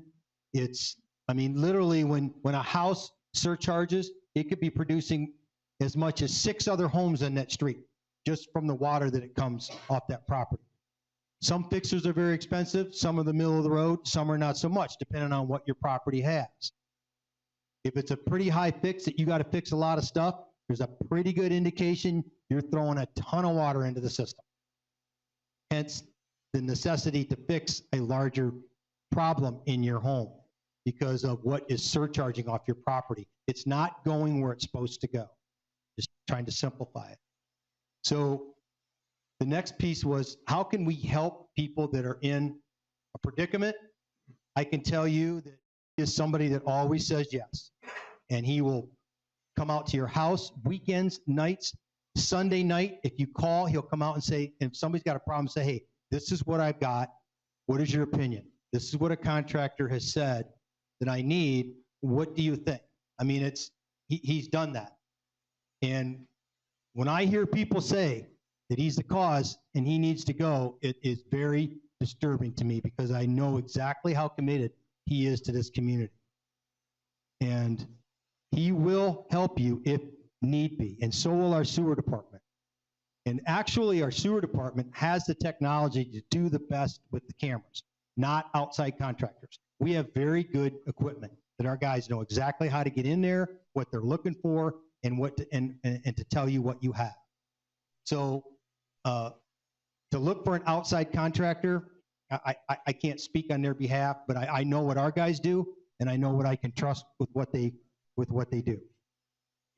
it's, I mean, literally when a house surcharges, it could be producing as much as 6 other homes in that street, just from the water that it comes off that property. Some fixers are very expensive, some are the middle of the road, some are not so much, depending on what your property has. If it's a pretty high fix that you got to fix a lot of stuff, there's a pretty good indication you're throwing a ton of water into the system. Hence, the necessity to fix a larger problem in your home because of what is surcharging off your property. It's not going where it's supposed to go. Just trying to simplify it. So the next piece was, how can we help people that are in a predicament? I can tell you that he is somebody that always says yes. And he will come out to your house, weekends, nights, Sunday night. If you call, he'll come out and say, if somebody's got a problem, say, hey, this is what I've got. What is your opinion? This is what a contractor has said that I need. What do you think? I mean, he's done that. And when I hear people say that he's the cause and he needs to go, it is very disturbing to me because I know exactly how committed he is to this community. And he will help you if need be, and so will our sewer department. And actually, our sewer department has the technology to do the best with the cameras, not outside contractors. We have very good equipment that our guys know exactly how to get in there, what they're looking for, and what to, and to tell you what you have. So to look for an outside contractor, I can't speak on their behalf, but I know what our guys do, and I know what I can trust with what they do.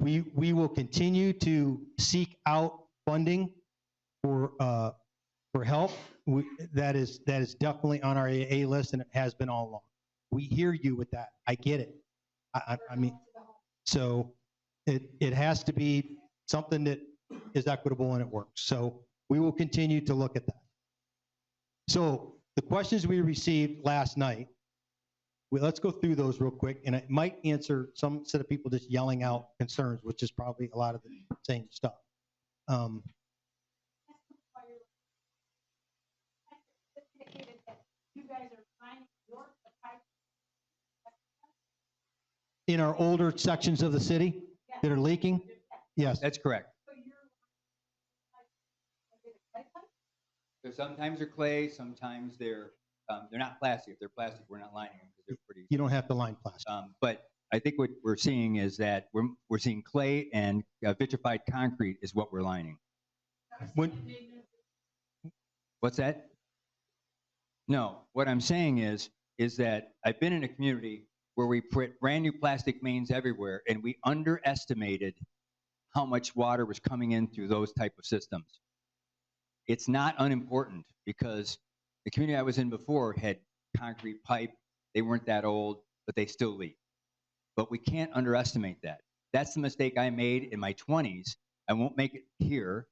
We will continue to seek out funding for help. That is definitely on our AA list, and it has been all along. We hear you with that. I get it. I mean, so it has to be something that is equitable and it works. So we will continue to look at that. So the questions we received last night, let's go through those real quick, and it might answer some set of people just yelling out concerns, which is probably a lot of the same stuff. You guys are finding your pipe. In our older sections of the city that are leaking? Yes. That's correct. So you're like, is it clay pipe? So sometimes they're clay, sometimes they're not plastic. If they're plastic, we're not lining them because they're pretty. You don't have to line plastic. But I think what we're seeing is that we're seeing clay and vitrified concrete is what we're lining. When, What's that? No, what I'm saying is that I've been in a community where we put brand new plastic mains everywhere and we underestimated how much water was coming in through those type of systems. It's not unimportant because the community I was in before had concrete pipe. They weren't that old, but they still leak. But we can't underestimate that. That's the mistake I made in my 20s. I won't make it here,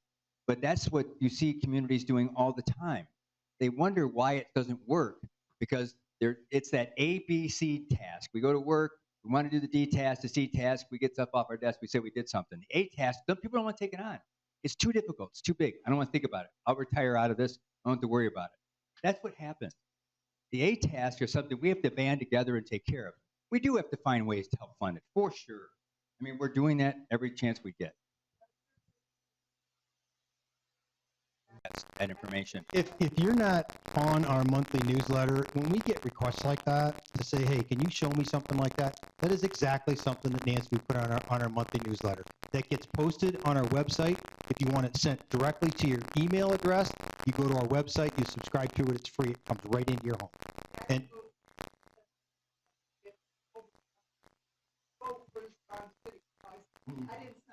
but that's what you see communities doing all the time. They wonder why it doesn't work because it's that A, B, C task. We go to work, we want to do the D task, the C task, we get stuff off our desk, we say we did something. The A task, people don't want to take it on. It's too difficult, it's too big. I don't want to think about it. I'll retire out of this, I don't have to worry about it. That's what happens. The A task is something we have to band together and take care of. We do have to find ways to help fund it, for sure. I mean, we're doing that every chance we get. That's that information. if you're not on our monthly newsletter, when we get requests like that to say, hey, can you show me something like that? That is exactly something that Nancy would put on our monthly newsletter. That gets posted on our website. If you want it sent directly to your email address, you go to our website, you subscribe to it, it's free, it comes right into your home. And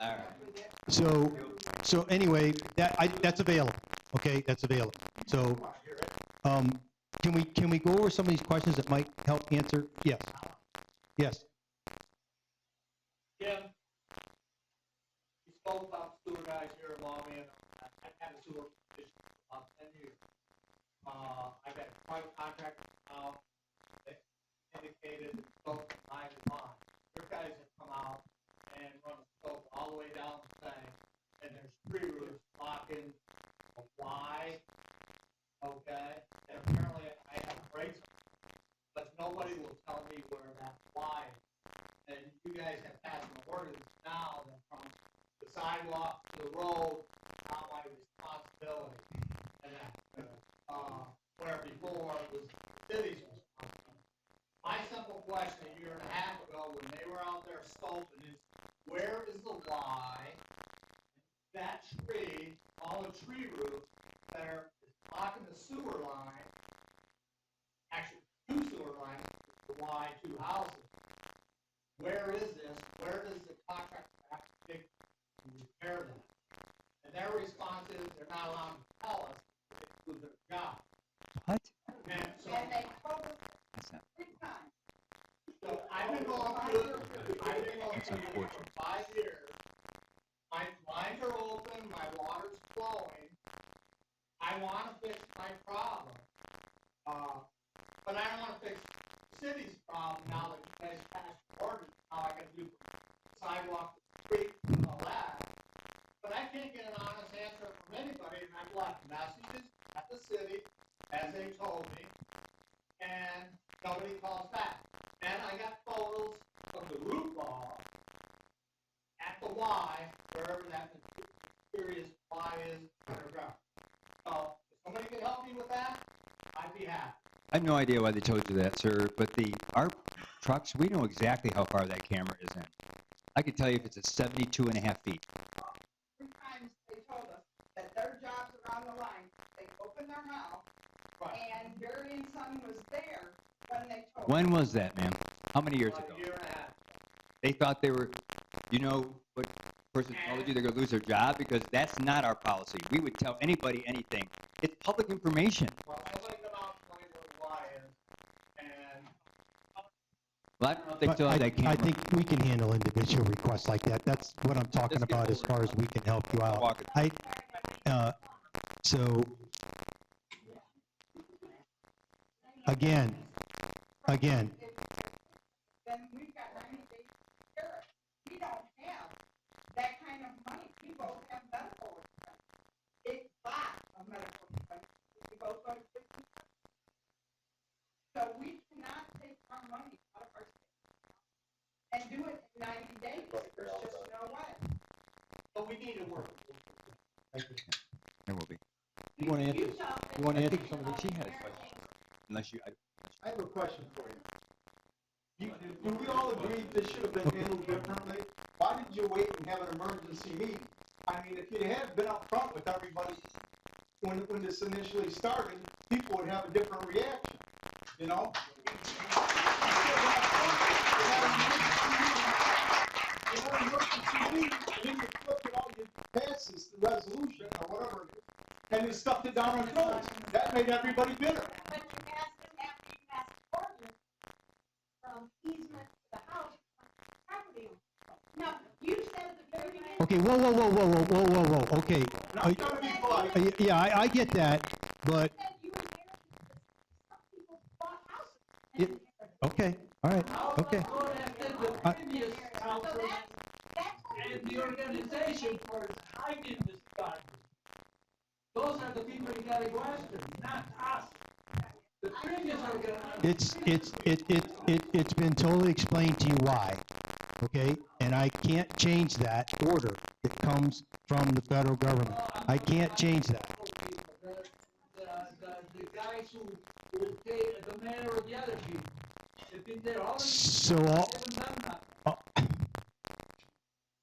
All right. so anyway, that's available. Okay, that's available. So, can we go over some of these questions that might help answer? Yes. Yes. Jim, you spoke about sewer guys here in Maumee, and I've had a sewer position for about 10 years. I've had a private contractor now that indicated that spoke from line to line. Your guys have come out and run a scope all the way down the thing, and there's tree roots blocking a Y, okay? And apparently I have breaks, but nobody will tell me where that Y is. And you guys have passed an ordinance now that from the sidewalk to the road, not my responsibility. And that, where before it was the city's responsibility. My simple question a year and a half ago, when they were out there scoping, is where is the Y? That tree, all the tree roots that are blocking the sewer line, actually two sewer lines, the Y, two houses. Where is this? Where does the contractor have to dig to repair that? And their response is they're not allowed to tell us if they do their job. What? And so, And they told us That's not, 3 times. so I've been going through it for 5 years. My lines are open, my water's flowing. I want to fix my problem. But I don't want to fix the city's problem now that you guys passed the ordinance. Now I can do sidewalk, street, and all that. But I can't get an honest answer from anybody, and I've left messages at the city, as they told me, and nobody calls back. And I got photos of the root ball at the Y, wherever that mysterious Y is underground. So if somebody can help me with that, I'd be happy. I have no idea why they told you that, sir, but our trucks, we know exactly how far that camera is in. I could tell you if it's at 72.5 feet. 3 times they told us that their jobs are on the line. They opened their mouth, Right. and Barry and Son was there when they told us. When was that, ma'am? How many years About ago? a year and a half. They thought they were, you know, what person told you they're going to lose their job? Because that's not our policy. We would tell anybody anything. It's public information. Well, nobody come out and tell me where the Y is, and Well, I don't know if they But still have that camera. I think we can handle individual requests like that. That's what I'm talking Let's get about as over far as we can help you I'll out. walk it. So, again, Then we've got 90 days to repair it. We don't have that kind of money. We both have medical expense. A lot of medical expense. We both go to prison. So we cannot take our money out of our state and do There will be. You want to answer, you want to answer some of these? She had a question. Unless you, I have a question for you. Do we all agree this should have been handled differently? Why did you wait and have an emergency meeting? I mean, if you had been up front with everybody when this initially started, people would have a different reaction, you know? You had an emergency meeting, and then you flip it out, you pass this resolution or whatever it is, and you stuffed it down our throats. That made everybody bitter. But you asked them after you passed the ordinance, from easement to the house, property owner. No, you said at the very beginning. Okay, whoa. Okay. I'm trying to be polite. Yeah, I get that, but, Said you inherited this. Some people bought houses. Yeah. Okay, all right, okay. The previous So council that's what and the organization for hiding this project. Those are the people you gotta question, not us. The previous organization. It's been totally explained to you why, okay? And I can't change that order that comes from the federal government. I can't change that. The guys who take the mayor or the other people, they've been there all the So they haven't done nothing.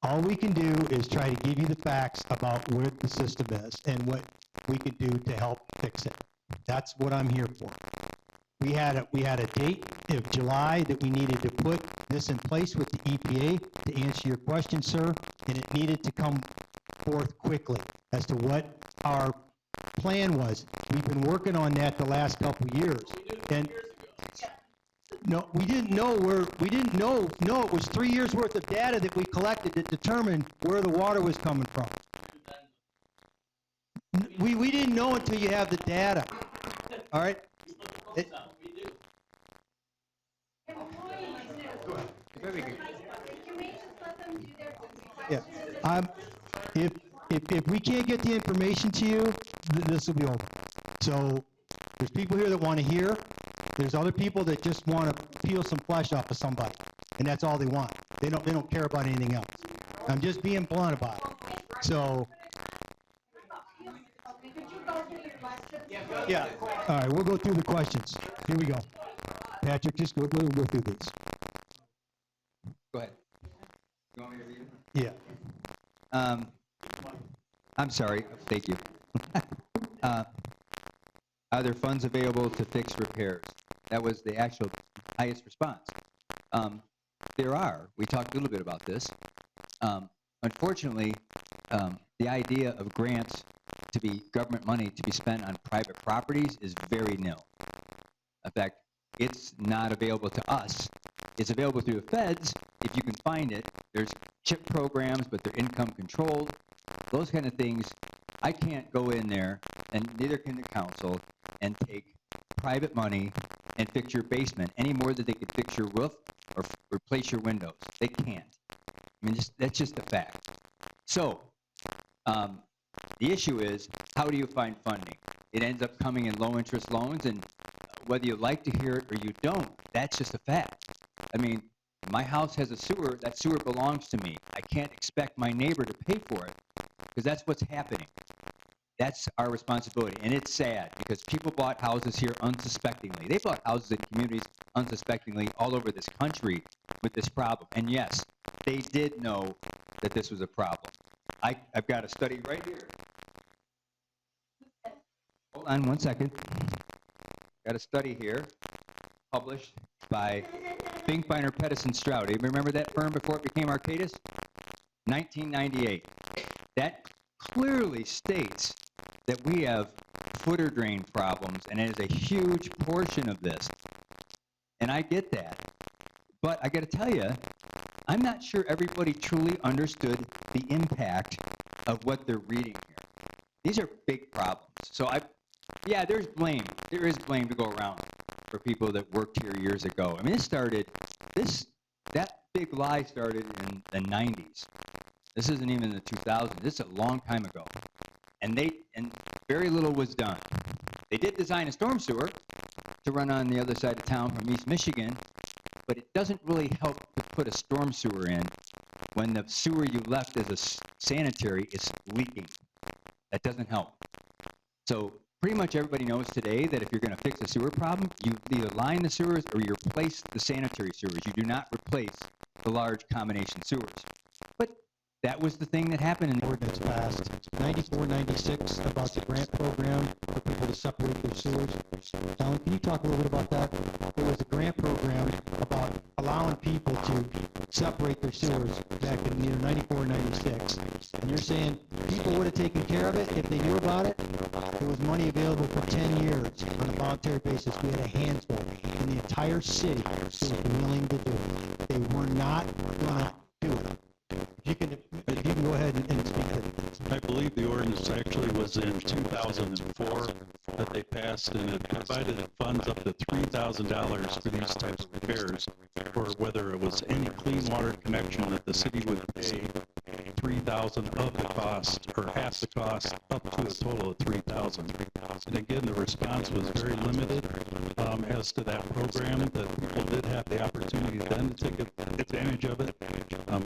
all we can do is try to give you the facts about where the system is and what we can do to help fix it. That's what I'm here for. We had a date of July that we needed to put this in place with the EPA to answer your question, sir, and it needed to come forth quickly as to what our plan was. We've been working on that the last couple of years. And no, we didn't know, it was 3 years worth of data that we collected that determined where the water was coming from. We didn't know until you have the data, all right? Yeah, if we can't get the information to you, this will be over. So, there's people here that want to hear, there's other people that just want to peel some flesh off of somebody, and that's all they want. They don't care about anything else. I'm just being blunt about it. So, Could you go through your questions? yeah, all right, we'll go through the questions. Here we go. Patrick, we'll go through these. go ahead. You want me to read it? Yeah. I'm sorry, thank you. Are there funds available to fix repairs? That was the actual highest response. There are. We talked a little bit about this. Unfortunately, the idea of grants to be government money to be spent on private properties is very nil. In fact, it's not available to us. It's available through the feds if you can find it. There's CHIP programs, but they're income controlled. Those kind of things, I can't go in there, and neither can the council, and take private money and fix your basement any more than they could fix your roof or replace your windows. They can't. I mean, that's just a fact. So, the issue is, how do you find funding? It ends up coming in low-interest loans, and whether you like to hear it or you don't, that's just a fact. I mean, my house has a sewer. That sewer belongs to me. I can't expect my neighbor to pay for it because that's what's happening. That's our responsibility, and it's sad because people bought houses here unsuspectingly. They bought houses in communities unsuspectingly all over this country with this problem. And yes, they did know that this was a problem. I've got a study right here. Hold on one second. Got a study here published by Finkbeiner, Pedersen, Stroud. You remember that firm before it became Arcadis? 1998. That clearly states that we have footer drain problems, and it is a huge portion of this. And I get that. But I got to tell you, I'm not sure everybody truly understood the impact of what they're reading here. These are big problems. So yeah, there's blame. There is blame to go around for people that worked here years ago. I mean, that big lie started in the 90s. This isn't even the 2000s. This is a long time ago. And very little was done. They did design a storm sewer to run on the other side of town from East Michigan, but it doesn't really help to put a storm sewer in when the sewer you left as a sanitary is leaking. That doesn't help. So pretty much everybody knows today that if you're going to fix a sewer problem, you either line the sewers or you replace the sanitary sewers. You do not replace the large combination sewers. But that was the thing that happened in Ordinance passed 94, 96 about the grant program for people to separate their sewers. Alan, can you talk a little bit about that? There was a grant program about allowing people to separate their sewers back in either 94 or 96. And you're saying people would have taken care of it if they knew about it? There was money available for 10 years on a voluntary basis. We had a handful in the entire city that was willing to do it. They were not going to do it. If you can go ahead and speak to it. I believe the ordinance actually was in 2004 that they passed, and it provided funds up to $3,000 for these types of repairs, or whether it was any clean water connection that the city would pay $3,000 of the cost, or half the cost, up to a total of $3,000. And again, the response was very limited as to that program, that people did have the opportunity then to take advantage of it,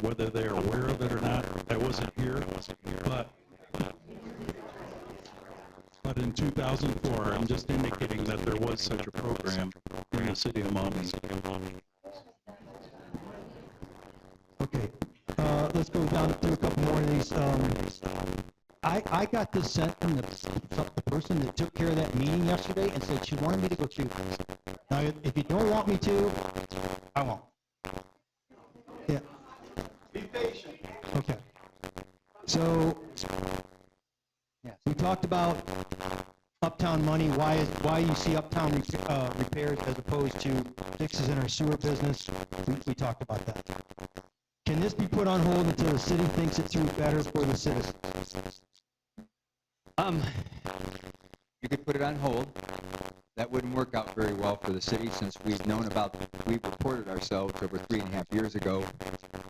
whether they're aware of it or not. I wasn't here, but in 2004, I'm just indicating that there was such a program in the city of Maumee. Okay, let's go down through a couple more of these. I got this sent from the person that took care of that meeting yesterday and said she wanted me to go through this. Now, if you don't want me to, I won't. Yeah. Be patient. Okay. So, we talked about uptown money, why you see uptown repairs as opposed to fixes in our sewer business. We talked about that. Can this be put on hold until the city thinks it through better for the citizens? You could put it on hold. That wouldn't work out very well for the city, since we've reported ourselves over 3.5 years ago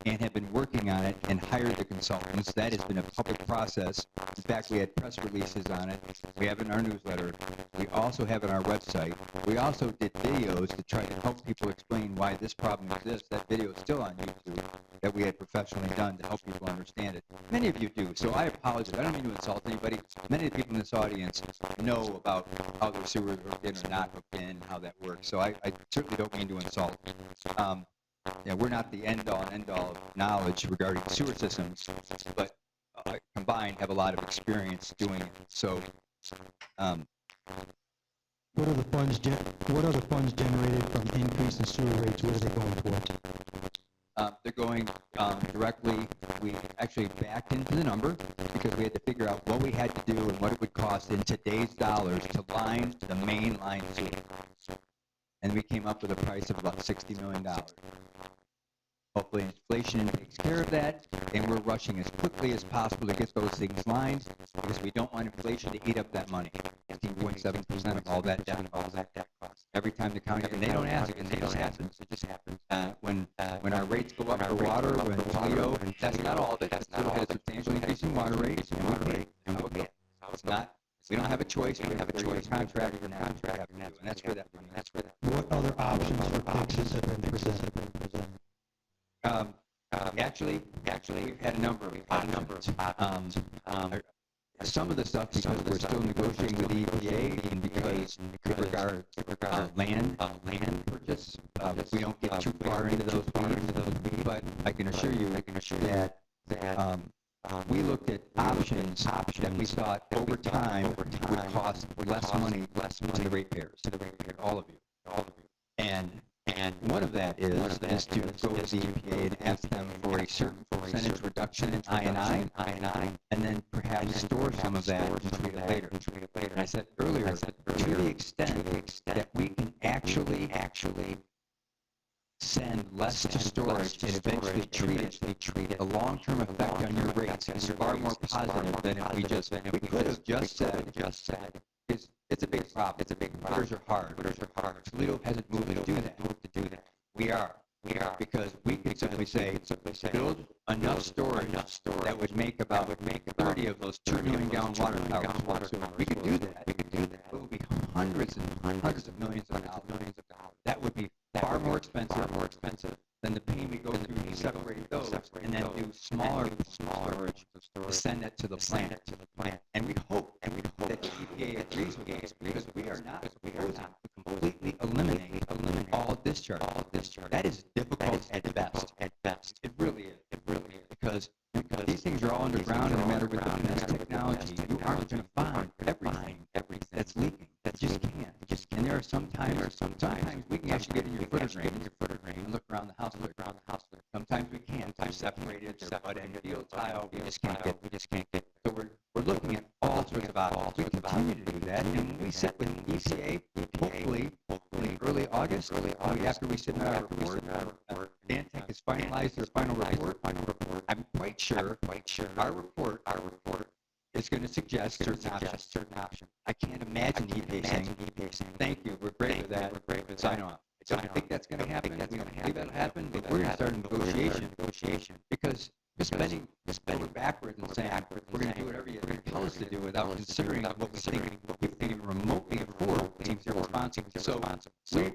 and have been working on it and hired the consultants. That has been a public process. In fact, we had press releases on it. We have it in our newsletter. We also have it on our website. We also did videos to try to help people explain why this problem exists. That video is still on YouTube that we had professionally done to help people understand it. Many of you do, so I apologize. I don't mean to insult anybody. Many of the people in this audience know about how their sewers are hooked in or not hooked in, how that works. So I certainly don't mean to insult. We're not the end-all and end-all of knowledge regarding sewer systems, but combined have a lot of experience doing it. So, What are the funds generated from increase in sewer rates? What are they going towards? they're going directly. We actually backed into the number because we had to figure out what we had to do and what it would cost in today's dollars to line the main line sewer. And we came up with a price of about $60 million. Hopefully inflation takes care of that, and we're rushing as quickly as possible to get those things lined, because we don't want inflation to eat up that money. 15.7% of all that debt cost. Every time the county, and they don't ask, and it just happens. When our rates go up for water, when Toledo, that's not all of it. That's still had a substantial increase in water rates, and we'll go. It's not. We don't have a choice. We have a choice contract, and that's where that money. What other options for fixes have been presented? Actually, we've had a number of options. Some of the stuff, because we're still negotiating with the EPA, and because with regard land purchase, we don't get too far into those weeds. But I can assure you that we looked at options that we thought over time would cost less money to the ratepayers, all of you. And one of that is to go to the EPA and ask them for a certain percentage reduction in I&I, and then perhaps store some of that and treat it later. And I said earlier, to the extent that we can actually send less to storage and eventually treat it, the long-term effect on your rates is far more positive than if we could have just said, it's a big problem. Waters are hard. Toledo hasn't moved to do that. We are. Because we can simply say, build enough storage that would make about 30 of those 2 million gallon water towers. We could do that. It would be hundreds and hundreds of millions of dollars. That would be far more expensive than the pain we go through to separate those and then do smaller storage to send that to the plant. And we because we are not proposing to completely eliminate all discharge. That is difficult at best. It really is. Because these things are all underground, and no matter with the finesse technology, you aren't going to find everything that's leaking. That just can't. And there are sometimes we can actually get in your footer drain and look around the house. Sometimes we can't. They're separated. They're butt end field tile. We just can't get. So we're looking at all sorts of options. We continue to do that, and when we sit with ECA, hopefully early August, after we submit our report, Dantech has finalized their final report. I'm quite sure our report is going to suggest certain options. I can't imagine EPA saying, thank you, we're great with that, sign off. I don't think that's going to happen. We don't believe that'll happen, but we're going to start a negotiation because just bending backwards and saying we're going to do whatever you tell us to do without considering what we think even remotely afford seems irresponsible. So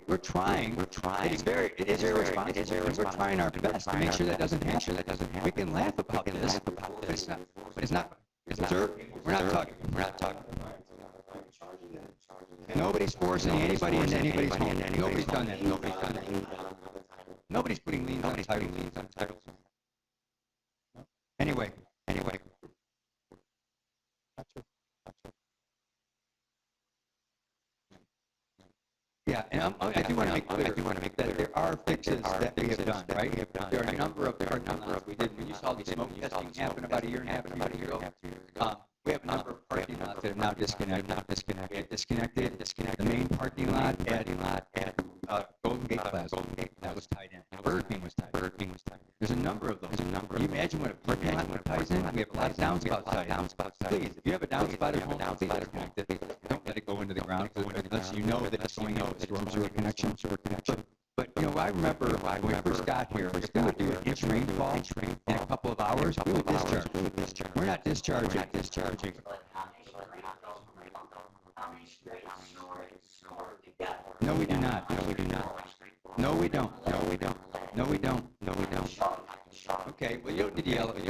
we're trying. It is irresponsible, and we're trying our best to make sure that doesn't happen. We can laugh about this, but it's not. Sir, we're not talking. Nobody's forcing anybody into anybody's home. Nobody's done that. Nobody's putting liens on titles. Anyway. Yeah, and I do want to make clear that there are fixes that we have done, right? There are a number of parking lots we did. When you saw the smoke testing happen about a year and a half, 2 years ago, we have a number of parking lots that are now disconnected. The main parking lot at Golden Gate Plaza, that was tied in. Burger King was tied in. There's a number of those. Can you imagine what a parking lot ties in? We have a lot of downspouts tied in. Please, if you have a downspout at home, please disconnect it. Don't let it go into the ground unless you know that it's going into the storm sewer connection. But I remember when we first got here, if we would do an inch rainfall in a couple of hours, we would discharge. We're not discharging. No, we do not. No, we don't. Okay, well, you don't need to yell at me.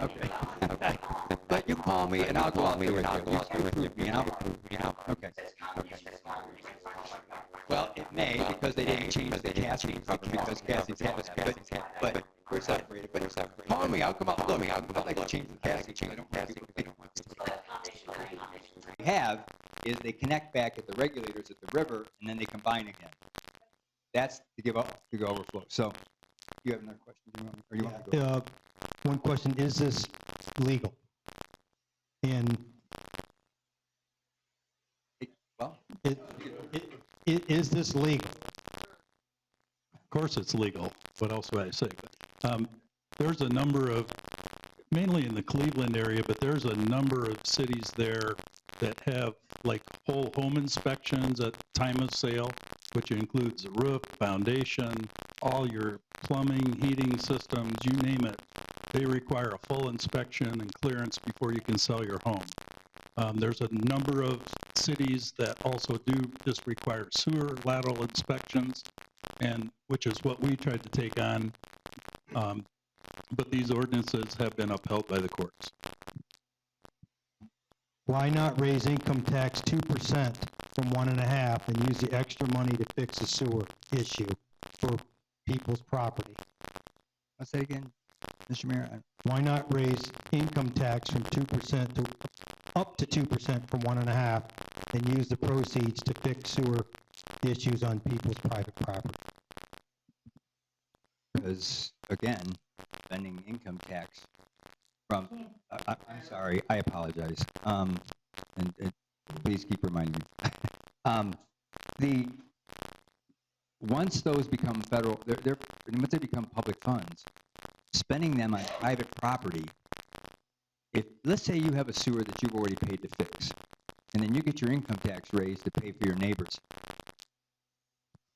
Okay. But you call me and I'll go out there with you. You prove me and I'll prove me out. Okay. Well, it may because they didn't change the casting cover because castings have but we're separated. But call me, I'll come out. Look, I'd like to change the casting. I don't want to. Have is they connect back at the regulators at the river and then they combine again. That's to give overflow. So, you have another question? You want to go? One question: is this legal? And is this legal? Of course it's legal. What else would I say? There's a number of, mainly in the Cleveland area, but there's a number of cities there that have like whole home inspections at time of sale, which includes the roof, foundation, all your plumbing, heating systems, you name it. They require a full inspection and clearance before you can sell your home. There's a number of cities that also do just require sewer lateral inspections, and which is what we tried to take on. But these ordinances have been upheld by the courts. Why not raise income tax 2% from 1.5 and use the extra money to fix the sewer issue for people's property? I'll say again, Mr. Mayor. Why not raise income tax from 2% to up to 2% from 1.5 and use the proceeds to fix sewer issues on people's private property? Because again, spending income tax from, I'm sorry, I apologize. And please keep reminding me. Once those become federal, once they become public funds, spending them on private property, let's say you have a sewer that you've already paid to fix, and then you get your income tax raised to pay for your neighbors,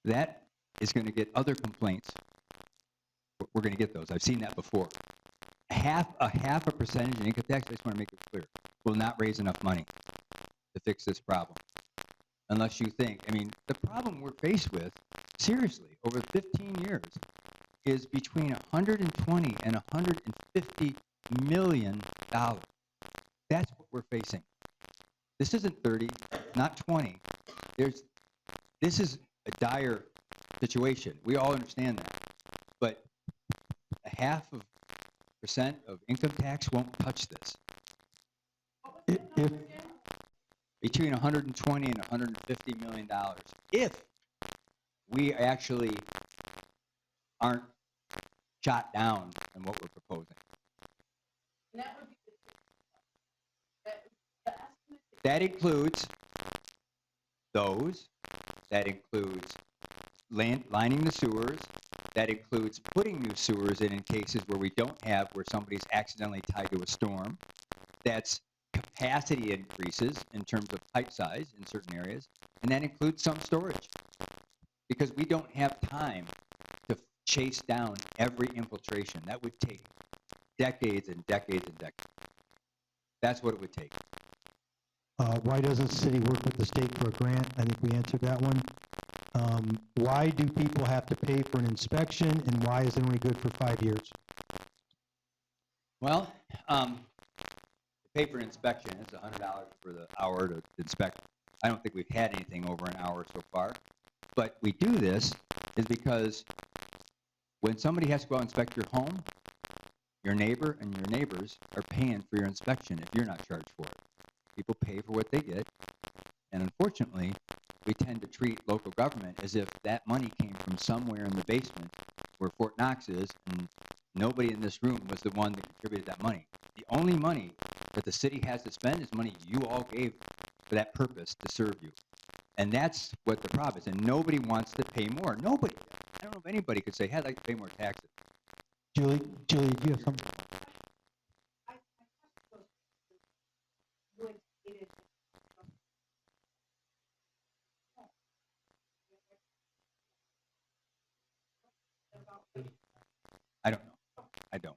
that is going to get other complaints. We're going to get those. I've seen that before. Half a percentage in income tax, I just want to make it clear, will not raise enough money to fix this problem. Unless you think, the problem we're faced with, seriously, over 15 years, is between 120 and 150 million dollars. That's what we're facing. This isn't 30, not 20. This is a dire situation. We all understand that. But a 0.5% of income tax won't touch this. If, Between 120 and 150 million dollars. If we actually aren't shot down in what we're proposing. And that would be the estimate. That includes those, that includes lining the sewers, that includes putting new sewers in cases where we don't have, where somebody's accidentally tied to a storm. That's capacity increases in terms of pipe size in certain areas, and that includes some storage. Because we don't have time to chase down every infiltration. That would take decades and decades and decades. That's what it would take. why doesn't the city work with the state for a grant? I think we answered that one. Why do people have to pay for an inspection, and why is it only good for 5 years? Well, to pay for an inspection, it's $100 for the hour to inspect. I don't think we've had anything over an hour so far. But we do this is because when somebody has to go out and inspect your home, your neighbor and your neighbors are paying for your inspection if you're not charged for it. People pay for what they get. And unfortunately, we tend to treat local government as if that money came from somewhere in the basement where Fort Knox is, and nobody in this room was the one that contributed that money. The only money that the city has to spend is money you all gave for that purpose to serve you. And that's what the problem is. And nobody wants to pay more. Nobody. I don't know if anybody could say, hey, I'd like to pay more taxes. Julie, do you have something? Would it is I don't know. I don't.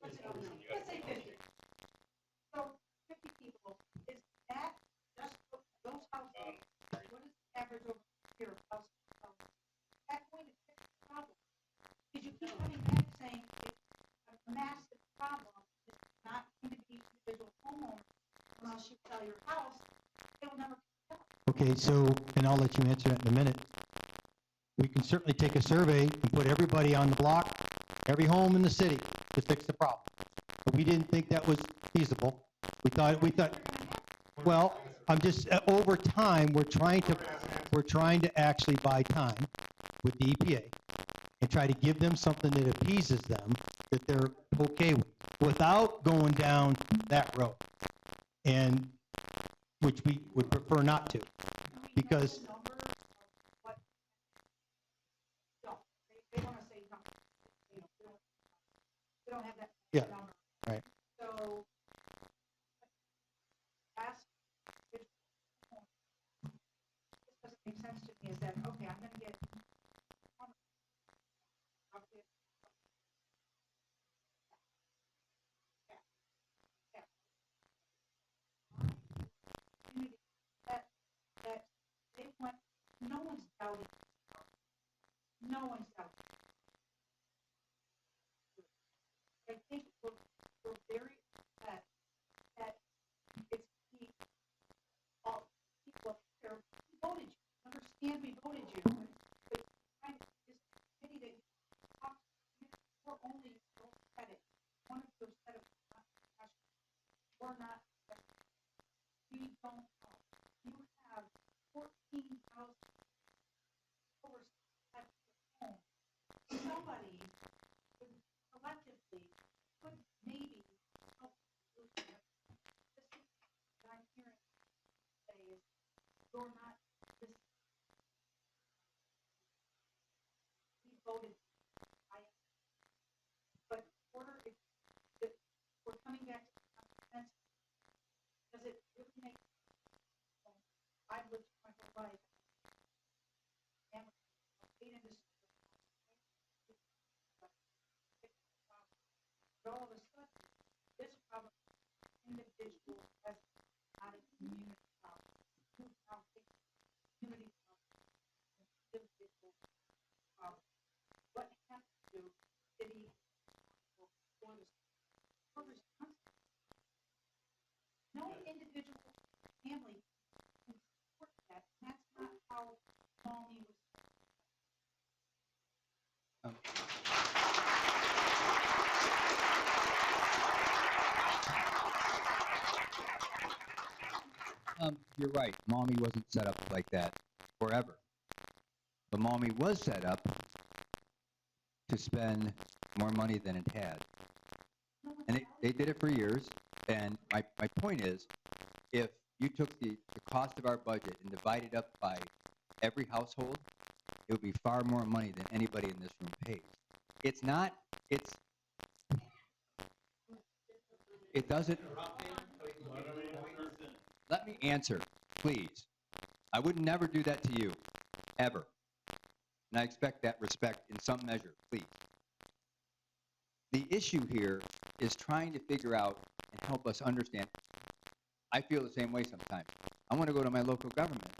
let's say 50. So 50 people, is that just those households? What is the average over here of households? That's going to fix the problem. Because you keep coming back saying it's a massive problem. It's not going to be individual homeowners unless you sell your house. They will never. Okay, so, and I'll let you answer that in a minute. We can certainly take a survey and put everybody on the block, every home in the city, to fix the problem. But we didn't think that was feasible. We thought, well, I'm just, over time, we're trying to actually buy time with the EPA and try to give them something that appeases them, that they're okay with, without going down that road. And, which we would prefer not to, because They want to say no. You know, they don't have that Yeah, number. right. So ask if this doesn't make sense to me is that okay, I'm going to get that they want, no one's doubting. No one's doubting. I think we're very upset that it's the all people up there who voted you. Understand we voted you, but kind of this committee that you talked to, we're only said it. One of those said it was not discussion. We're not. We don't know. You have 14,000 over at home. Somebody could collectively could maybe help. This is what I'm hearing say is you're not this. We voted. But order if we're coming back to consensus. Does it really make sense? I've lived my whole life. And but all of a sudden, this problem individual as not a community problem. You now take community problem and individual problem. What has to do city for the responsibility? No individual can you're right. Maumee wasn't set up like that forever. But Maumee was set up to spend more money than it had. And they did it for years. And my point is, if you took the cost of our budget and divided up by every household, it would be far more money than anybody in this room pays. It's not, it doesn't, let me answer, please. I would never do that to you, ever. And I expect that respect in some measure, please. The issue here is trying to figure out and help us understand. I feel the same way sometimes. I want to go to my local government.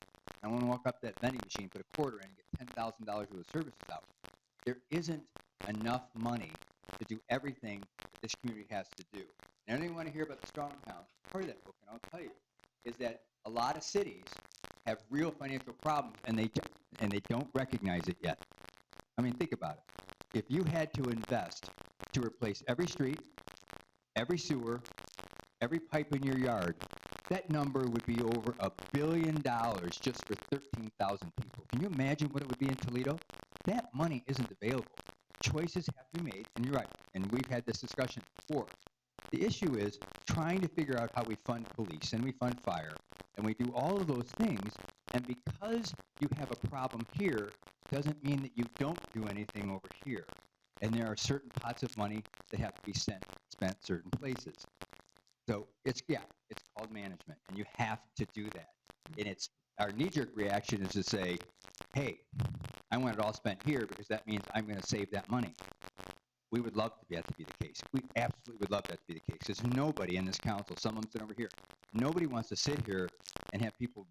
I want to walk up that vending machine, put a quarter in, and get $10,000 worth of services out. There isn't enough money to do everything that this community has to do. And anything you want to hear about the strong town, part of that book, and I'll tell you, is that a lot of cities have real financial problems, and they don't recognize it yet. I mean, think about it. If you had to invest to replace every street, every sewer, every pipe in your yard, that number would be over $1 billion just for 13,000 people. Can you imagine what it would be in Toledo? That money isn't available. Choices have to be made, and you're right, and we've had this discussion before. The issue is trying to figure out how we fund police, and we fund fire, and we do all of those things, and because you have a problem here, doesn't mean that you don't do anything over here. And there are certain pots of money that have to be spent certain places. So it's called management, and you have to do that. And it's our knee-jerk reaction is to say, hey, I want it all spent here because that means I'm going to save that money. We would love that to be the case. We absolutely would love that to be the case. Because nobody in this council, some of them sit over here, nobody wants to sit here and have people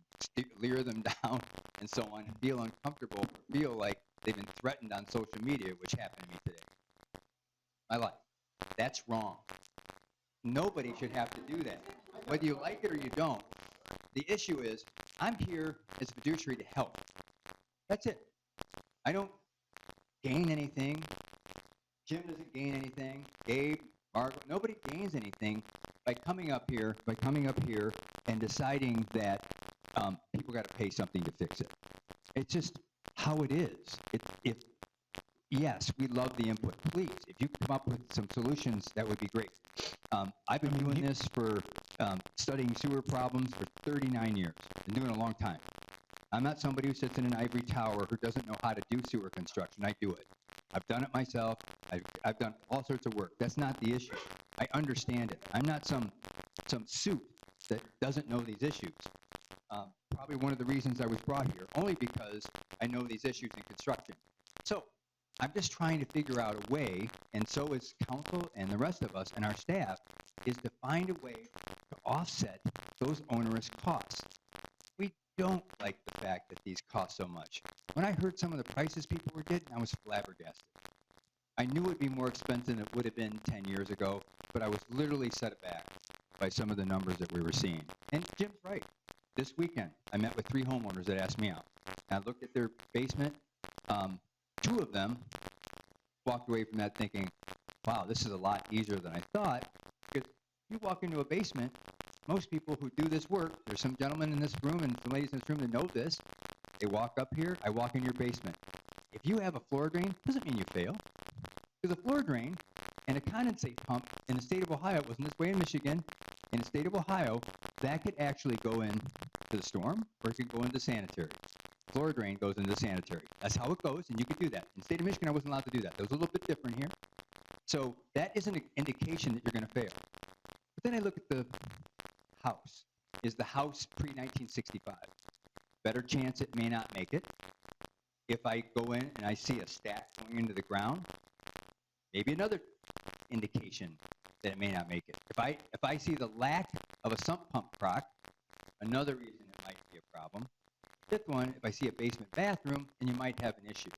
leer them down and so on, and feel uncomfortable, feel like they've been threatened on social media, which happened to me today. My life. That's wrong. Nobody should have to do that, whether you like it or you don't. The issue is, I'm here as a fiduciary to help. That's it. I don't gain anything. Jim doesn't gain anything. Gabe, Margaret, nobody gains anything by coming up here and deciding that people got to pay something to fix it. It's just how it is. Yes, we love the input. Please, if you come up with some solutions, that would be great. I've been doing this for studying sewer problems for 39 years. Been doing it a long time. I'm not somebody who sits in an ivory tower who doesn't know how to do sewer construction. I do it. I've done it myself. I've done all sorts of work. That's not the issue. I understand it. I'm not some suit that doesn't know these issues. Probably one of the reasons I was brought here, only because I know these issues in construction. So I'm just trying to figure out a way, and so is council and the rest of us and our staff, is to find a way to offset those onerous costs. We don't like the fact that these cost so much. When I heard some of the prices people were getting, I was flabbergasted. I knew it would be more expensive than it would have been 10 years ago, but I was literally set aback by some of the numbers that we were seeing. And Jim's right. This weekend, I met with 3 homeowners that asked me out. I looked at their basement. 2 of them walked away from that thinking, wow, this is a lot easier than I thought. Because you walk into a basement, most people who do this work, there's some gentlemen in this room and some ladies in this room that know this. They walk up here, I walk in your basement. If you have a floor drain, doesn't mean you fail. Because a floor drain and a condensate pump in the state of Ohio, it wasn't this way in Michigan, in the state of Ohio, that could actually go in to the storm or it could go into sanitary. Floor drain goes into sanitary. That's how it goes, and you could do that. In the state of Michigan, I wasn't allowed to do that. That was a little bit different here. So that is an indication that you're going to fail. But then I look at the house. Is the house pre-1965? Better chance it may not make it. If I go in and I see a stack going into the ground, maybe another indication that it may not make it. If I see the lack of a sump pump proc, another reason it might be a problem. 5th one, if I see a basement bathroom, then you might have an issue.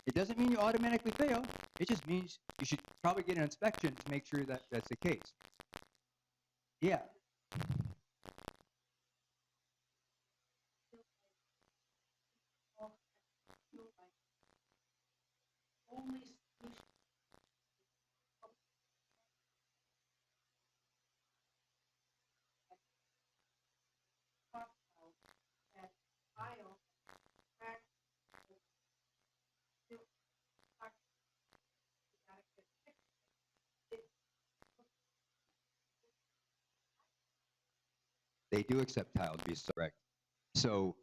It doesn't mean you automatically fail. It just means you should probably get an inspection to make sure that that's the case. Yeah. They do accept tile to be correct. So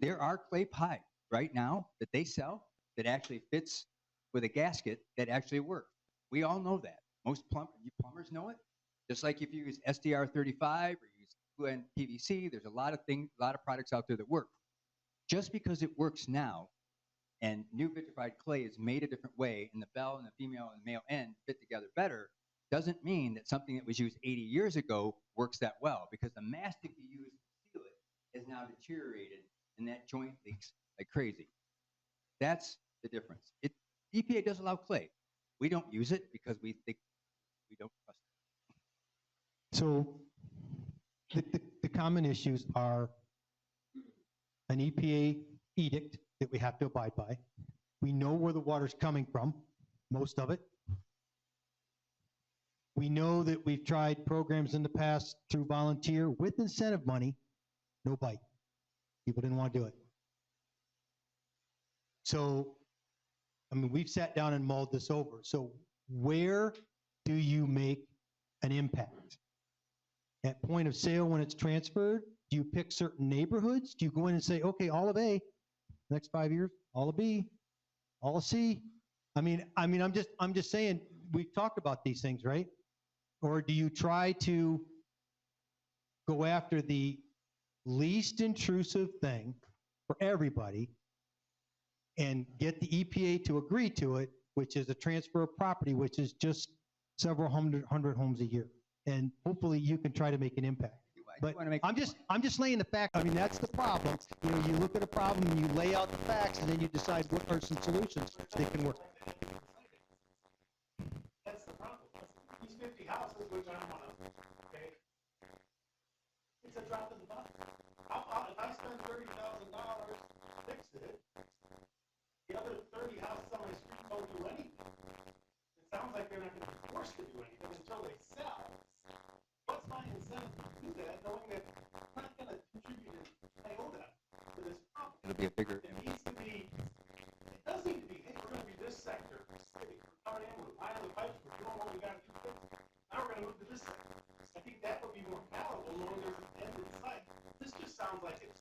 there are clay pipe right now that they sell that actually fits with a gasket that actually works. We all know that. Most plumbers know it. Just like if you use SDR 35 or use Fluent PVC, there's a lot of products out there that work. Just because it works now and new vitrified clay is made a different way and the bell and the female and the male end fit together better, doesn't mean that something that was used 80 years ago works that well, because the mastic you use to seal it has now deteriorated and that joint leaks like crazy. That's the difference. EPA does allow clay. We don't use it because we think we don't trust it. So the common issues are an EPA edict that we have to abide by. We know where the water's coming from, most of it. We know that we've tried programs in the past through volunteer with incentive money, no bite. People didn't want to do it. So, I mean, we've sat down and mulled this over. So where do you make an impact? At point of sale when it's transferred, do you pick certain neighborhoods? Do you go in and say, okay, all of A, next 5 years, all of B, all of C? I mean, I'm just saying, we've talked about these things, right? Or do you try to go after the least intrusive thing for everybody and get the EPA to agree to it, which is a transfer of property, which is just several hundred homes a year? And hopefully you can try to make an impact. But I'm just laying the fact. I mean, that's the problem. You know, you look at a problem and you lay out the facts, and then you decide what are some solutions that can work. That's the problem. These 50 houses, which I'm one of, okay? It's a drop in the bucket. If I spend $30,000 to fix it, the other 30 houses on my street don't do anything. It sounds like they're not going to be forced to do anything until they sell. What's my incentive to do that, knowing that I'm not going to contribute an iota to this problem? It'll be a bigger. It needs to be, it does need to be, hey, we're going to be this sector. Hey, we're coming in with line of the pipes, we're doing what we got to do. Now we're going to move to this sector. I think that would be more palatable knowing there's an end in sight. This just sounds like it's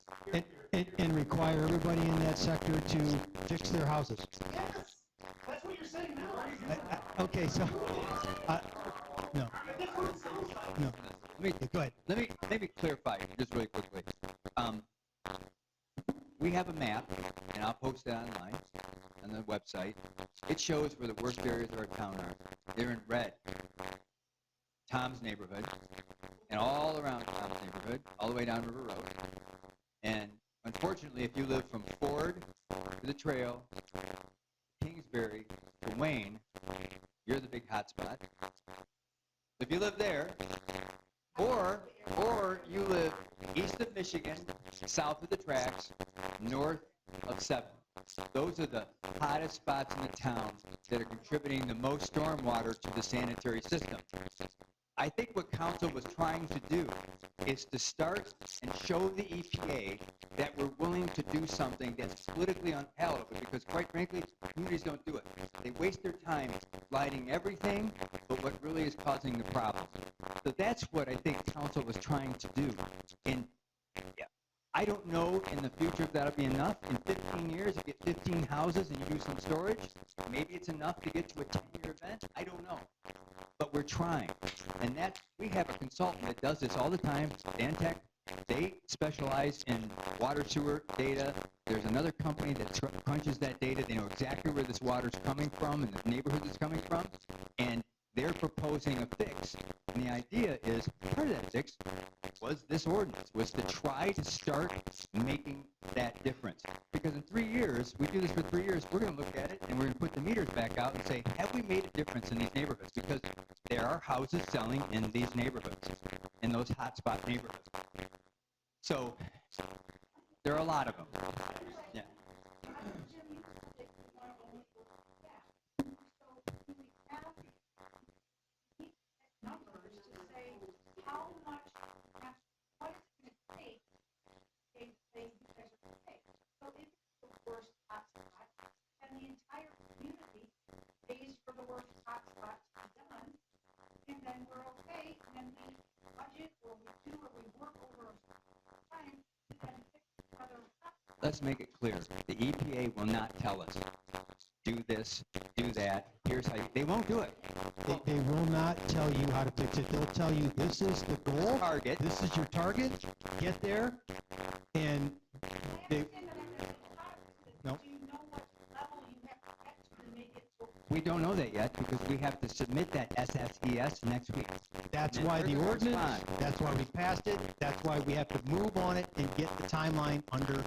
And require everybody in that sector to fix their houses. Yes, that's what you're saying now. Okay, so, no, That's what it sounds like. no. Go ahead. Let me clarify just really quickly. We have a map, and I'll post it online on the website. It shows where the worst areas of our town are. They're in red. Tom's neighborhood, and all around Tom's neighborhood, all the way down River Road. And unfortunately, if you live from Ford to the Trail, Kingsbury to Wayne, you're the big hot spot. If you live there, or you live east of Michigan, south of the tracks, north of 7. Those are the hottest spots in the town that are contributing the most stormwater to the sanitary system. I think what council was trying to do is to start and show the EPA that we're willing to do something that's politically unpalatable, because quite frankly, communities don't do it. They waste their time lighting everything but what really is causing the problem. So that's what I think council was trying to do. And yeah, I don't know in the future if that'll be enough. In 15 years, you get 15 houses and you do some storage, maybe it's enough to get to a 10-year event. I don't know. But we're trying. And that we have a consultant that does this all the time, Dantech. They specialize in water sewer data. There's another company that crunches that data. They know exactly where this water's coming from and the neighborhood it's coming from. And they're proposing a fix. And the idea is, part of that fix was this ordinance, was to try to start making that difference. Because in 3 years, we do this for 3 years, we're going to look at it and we're going to put the meters back out and say, have we made a difference in these neighborhoods? Because there are houses selling in these neighborhoods, in those hotspot neighborhoods. So there are a lot of them. Yeah. Numbers to say how much, what it's going to take, they guys are going to take. So if it's the worst hotspot, and the entire community pays for the worst hotspot to be done, and then we're okay, and then we budget, or we do, or we work over a let's make it clear. The EPA will not tell us, do this, do that, here's how you, they won't do it. They will not tell you how to fix it. They'll tell you, this is the goal. Target. This is your target. Get there. And they, no. Do you know what level you have to get to make it so? We don't know that yet because we have to submit that SSES next week. That's And why they're the gonna ordinance, respond. that's why we passed it, that's why we have to move on it and get the timeline under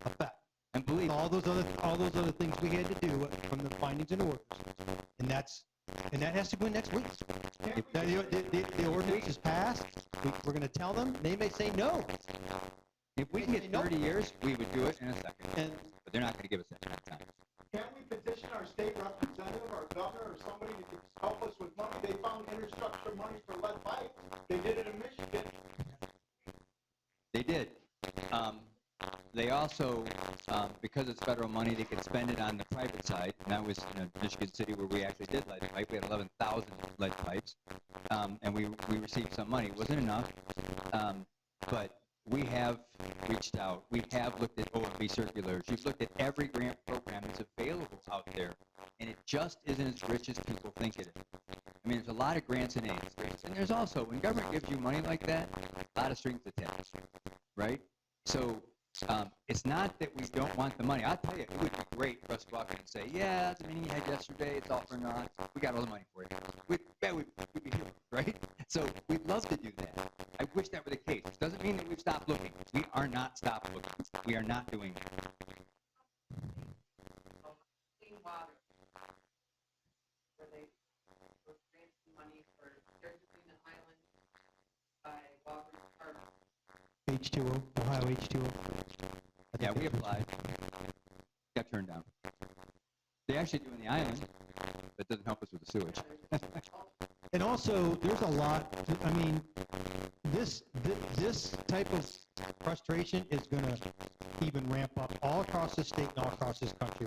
effect. And believe All those other things we had to do from the findings and orders. And that has to go in next week. If the ordinance is passed, we're gonna tell them, they may say no. if we can get 30 years, we would do it in a second. And But they're not going to give us that kind of time. Can't we petition our state representative, or governor, or somebody to help us with money? They found infrastructure money for lead pipe. They did it in Michigan. They did. They also, because it's federal money, they could spend it on the private side. And that was in Michigan City where we actually did lead pipe. We had 11,000 lead pipes, and we received some money. It wasn't enough, but we have reached out. We have looked at OMB circulars. We've looked at every grant program that's available out there, and it just isn't as rich as people think it is. I mean, there's a lot of grants and aids. And there's also, when government gives you money like that, a lot of strings attached, right? So it's not that we don't want the money. I'll tell you, it would be great for us to walk in and say, yeah, the meeting you had yesterday, it's all for naught. We got all the money for you. We'd be here, right? So we'd love to do that. I wish that were the case. It doesn't mean that we've stopped looking. We are not stopped looking. We are not doing that. Clean water. Where they were granting money for, they're doing the island by Walker's Park. H2O, Ohio H2O. Yeah, we applied. Got turned down. They're actually doing the island, but it doesn't help us with the sewage. And also, there's a lot, I mean, this type of frustration is gonna even ramp up all across the state and all across this country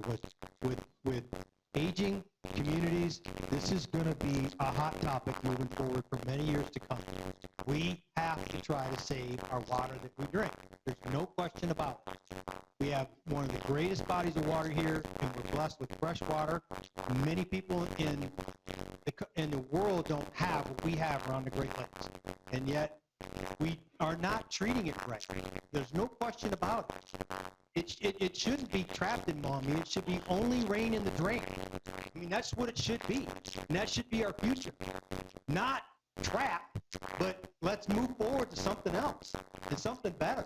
with aging communities. This is gonna be a hot topic moving forward for many years to come. We have to try to save our water that we drink. There's no question about it. We have one of the greatest bodies of water here, and we're blessed with fresh water. Many people in the world don't have what we have around the Great Lakes, and yet we are not treating it right. There's no question about it. It shouldn't be trapped in Maumee. It should be only rain in the drain. I mean, that's what it should be, and that should be our future. Not trapped, but let's move forward to something else and something better.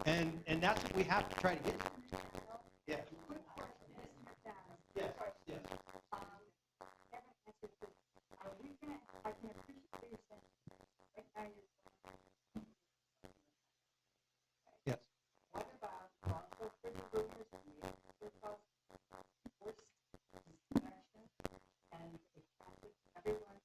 And that's what we have to try to get to. Yeah. Yes, yes. Are we gonna, I can appreciate what you're saying. Right now you're. Yes. What about also for the rumors and the surplus, forced inspection and everyone.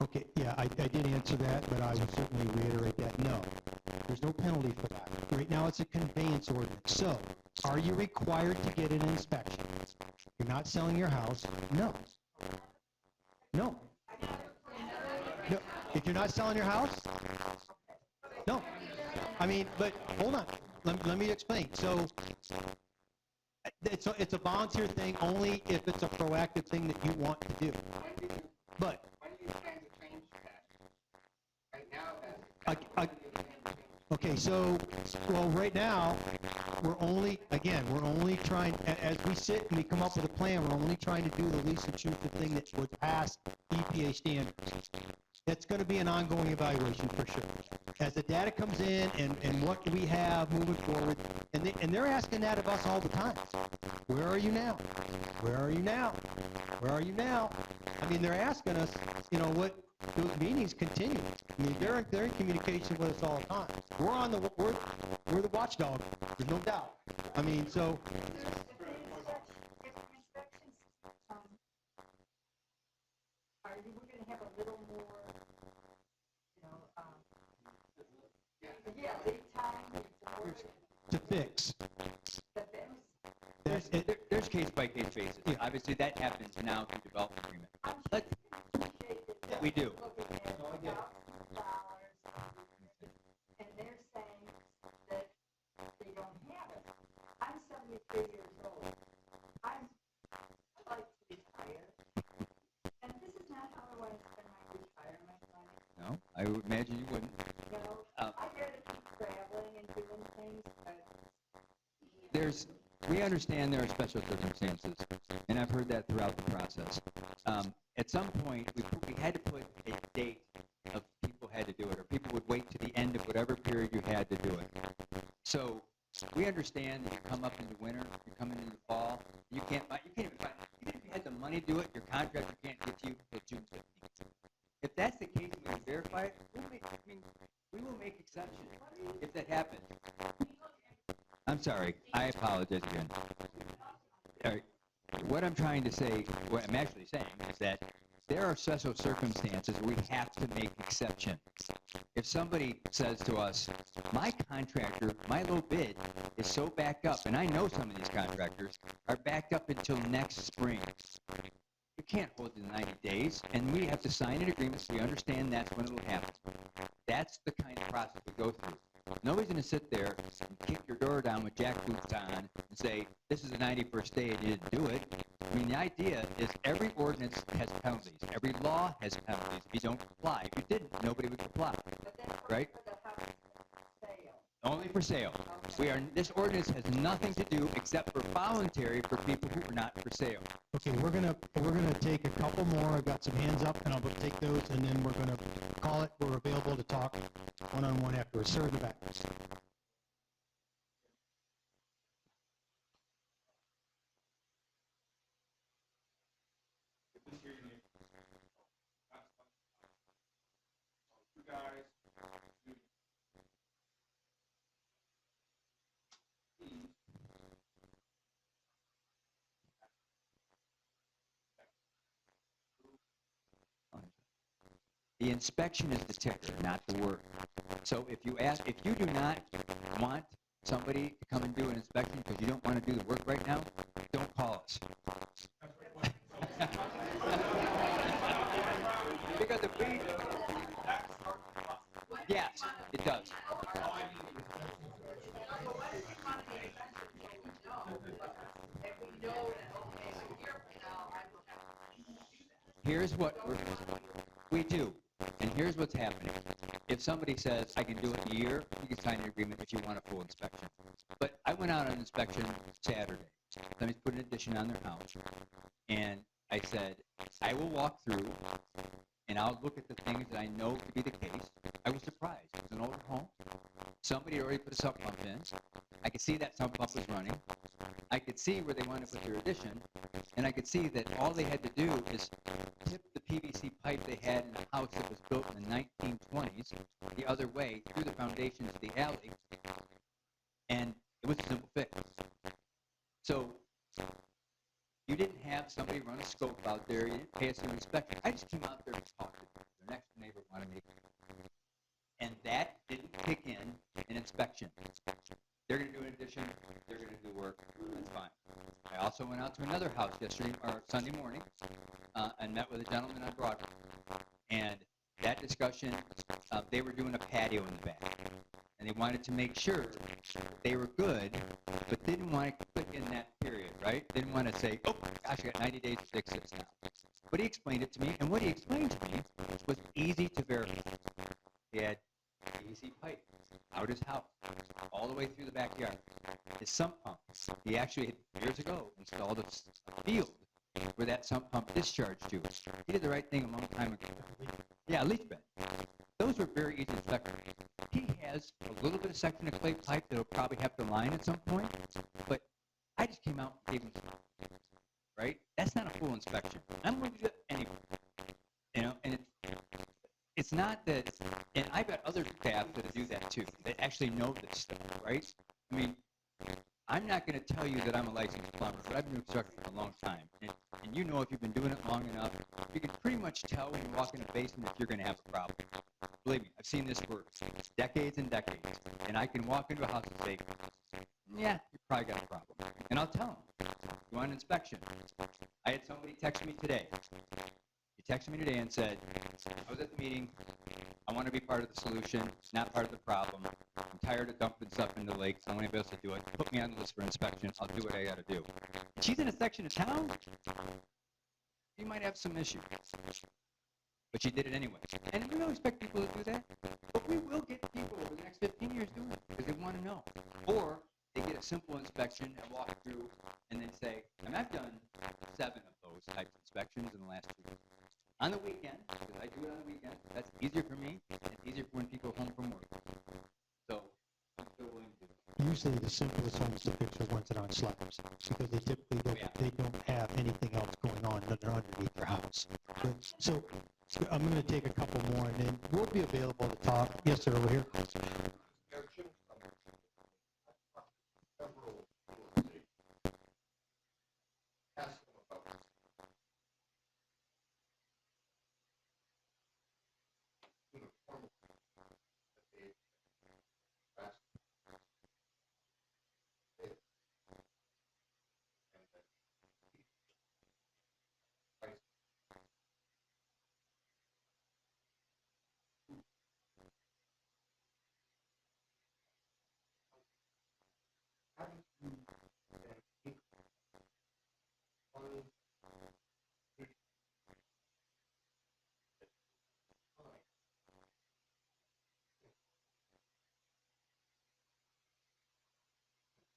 Okay, yeah, I did answer that, but I would certainly reiterate that, no. There's no penalty for that. Right now, it's a conveyance ordinance. So, are you required to get an inspection? You're not selling your house? No. No. No. If you're not selling your house? No. I mean, but, hold on. Let me explain. So, it's a volunteer thing only if it's a proactive thing that you want to do. But, okay, so, well, right now, we're only trying, as we sit and we come up with a plan, we're only trying to do the least intrusive thing that would pass EPA standards. That's going to be an ongoing evaluation for sure. As the data comes in and what do we have moving forward, and they're asking that of us all the time. Where are you now? Where are you now? Where are you now? I mean, they're asking us, what those meetings continue. I mean, they're in communication with us all the time. We're the watchdog. There's no doubt. I mean, so. We're gonna have a little more, lead time. To fix. There's case-by-case basis. Yeah. Obviously, that happens now through development agreement. We do. I would imagine you wouldn't. No, Uh, I gotta keep traveling and doing things, but. We understand there are special circumstances, and I've heard that throughout the process. At some point, we had to put a date of people had to do it, or people would wait to the end of whatever period you had to do it. So we understand that you come up in the winter, you come into the fall, you can't even find, even if you had the money to do it, your contractor can't get to you until June 15th. If that's the case, we can verify it. We will make exceptions if that happens. I'm sorry. I apologize again. All right. What I'm trying to say, what I'm actually saying is that there are special circumstances where we have to make exceptions. If somebody says to us, my contractor, my low bid is so backed up, and I know some of these contractors are backed up until next spring. You can't hold it in 90 days, and we have to sign an agreement so we understand that's when it'll happen. That's the kind of process we go through. Nobody's going to sit there and kick your door down with jack boots on and say, this is the 91st day and you didn't do it. I mean, the idea is every ordinance has penalties. Every law has penalties if you don't comply. If you didn't, nobody would comply, right? Only for sale. This ordinance has nothing to do except for voluntary for people who are not for sale. Okay, we're gonna take a couple more. I've got some hands up, and I'll take those, and then we're gonna call it. We're available to talk one-on-one afterwards. Sir in the back. The inspection is the ticker, not the work. So if you do not want somebody to come and do an inspection because you don't want to do the work right now, don't call us. Because if we, yes, it does. Here's what we do, and here's what's happening. If somebody says, I can do it in a year, you can sign an agreement if you want a full inspection. But I went out on inspection Saturday. Somebody's put an addition on their house, and I said, I will walk through, and I'll look at the things that I know to be the case. I was surprised. It's an older home. Somebody had already put a sump pump in. I could see that sump pump was running. I could see where they wanted to put their addition, and I could see that all they had to do is tip the PVC pipe they had in a house that was built in the 1920s the other way through the foundation of the alley, and it was a simple fix. So you didn't have somebody run a scope out there. You didn't pay us an inspection. I just came out there to talk to them. Their next neighbor wanted me to come. And that didn't kick in an inspection. They're going to do an addition. They're going to do work. That's fine. I also went out to another house yesterday or Sunday morning and met with a gentleman on Broadway. And that discussion, they were doing a patio in the back. And they wanted to make sure they were good, but didn't want to put in that period, right? Didn't want to say, oh, gosh, I got 90 days to fix this now. But he explained it to me, and what he explained to me was easy to verify. He had PVC pipe out his house, all the way through the backyard. His sump pump, he actually had years ago installed a field where that sump pump discharged to. He did the right thing a long time ago. Yeah, leach bed. Those were very easy to inspect. He has a little bit of section of clay pipe that'll probably have to line at some point, but I just came out and gave him some, right? That's not a full inspection. I'm going to do it anyway. You know, and it's not that, and I've got other staff that do that too, that actually know this stuff, right? I mean, I'm not going to tell you that I'm a licensed plumber, but I've been doing construction for a long time. And you know if you've been doing it long enough, you can pretty much tell when you walk in a basement if you're going to have a problem. Believe me, I've seen this for decades and decades. And I can walk into a house and say, yeah, you probably got a problem. And I'll tell them, you want an inspection? I had somebody text me today. He texted me today and said, I was at the meeting. I want to be part of the solution, not part of the problem. I'm tired of dumping stuff into the lake. I want anybody else to do it. Put me on the list for inspection. I'll do what I got to do. She's in a section of town. You might have some issues. but she did it anyway. And we don't expect people to do that, but we will get people over the next 15 years doing it because they want to know. Or they get a simple inspection and walk through and then say, and I've done 7 of those types of inspections in the last 2 years. On the weekend, because I do it on the weekend, that's easier for me, and it's easier for when people are home from work. So, I'm still willing to do it. Usually the simplest homes to fix are ones that are on slabs, because they typically they don't have anything else going on underneath their house. So I'm going to take a couple more, and then we'll be available to talk. Yes, sir, over here.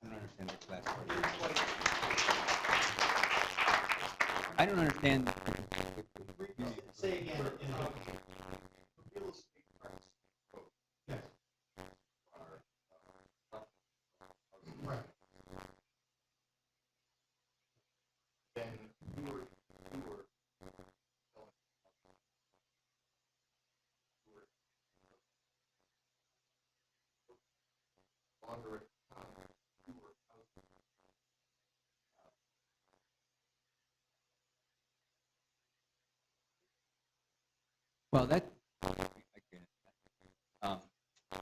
I don't understand the class part. I don't understand. Say again. Real estate prices. Yes. Right. Then you were longer you were Well, that, I get it.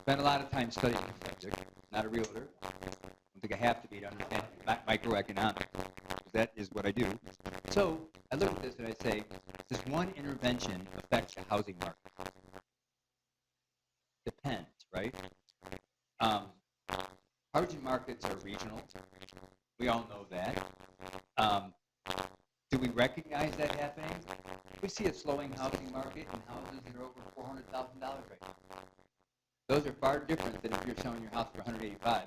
Spent a lot of time studying the subject, not a realtor. I don't think I have to be to understand microeconomics, because that is what I do. So I look at this and I say, does one intervention affect the housing market? Depends, right? Housing markets are regional. We all know that. Do we recognize that happening? We see a slowing housing market and houses that are over $400,000 right now. Those are far different than if you're selling your house for $185.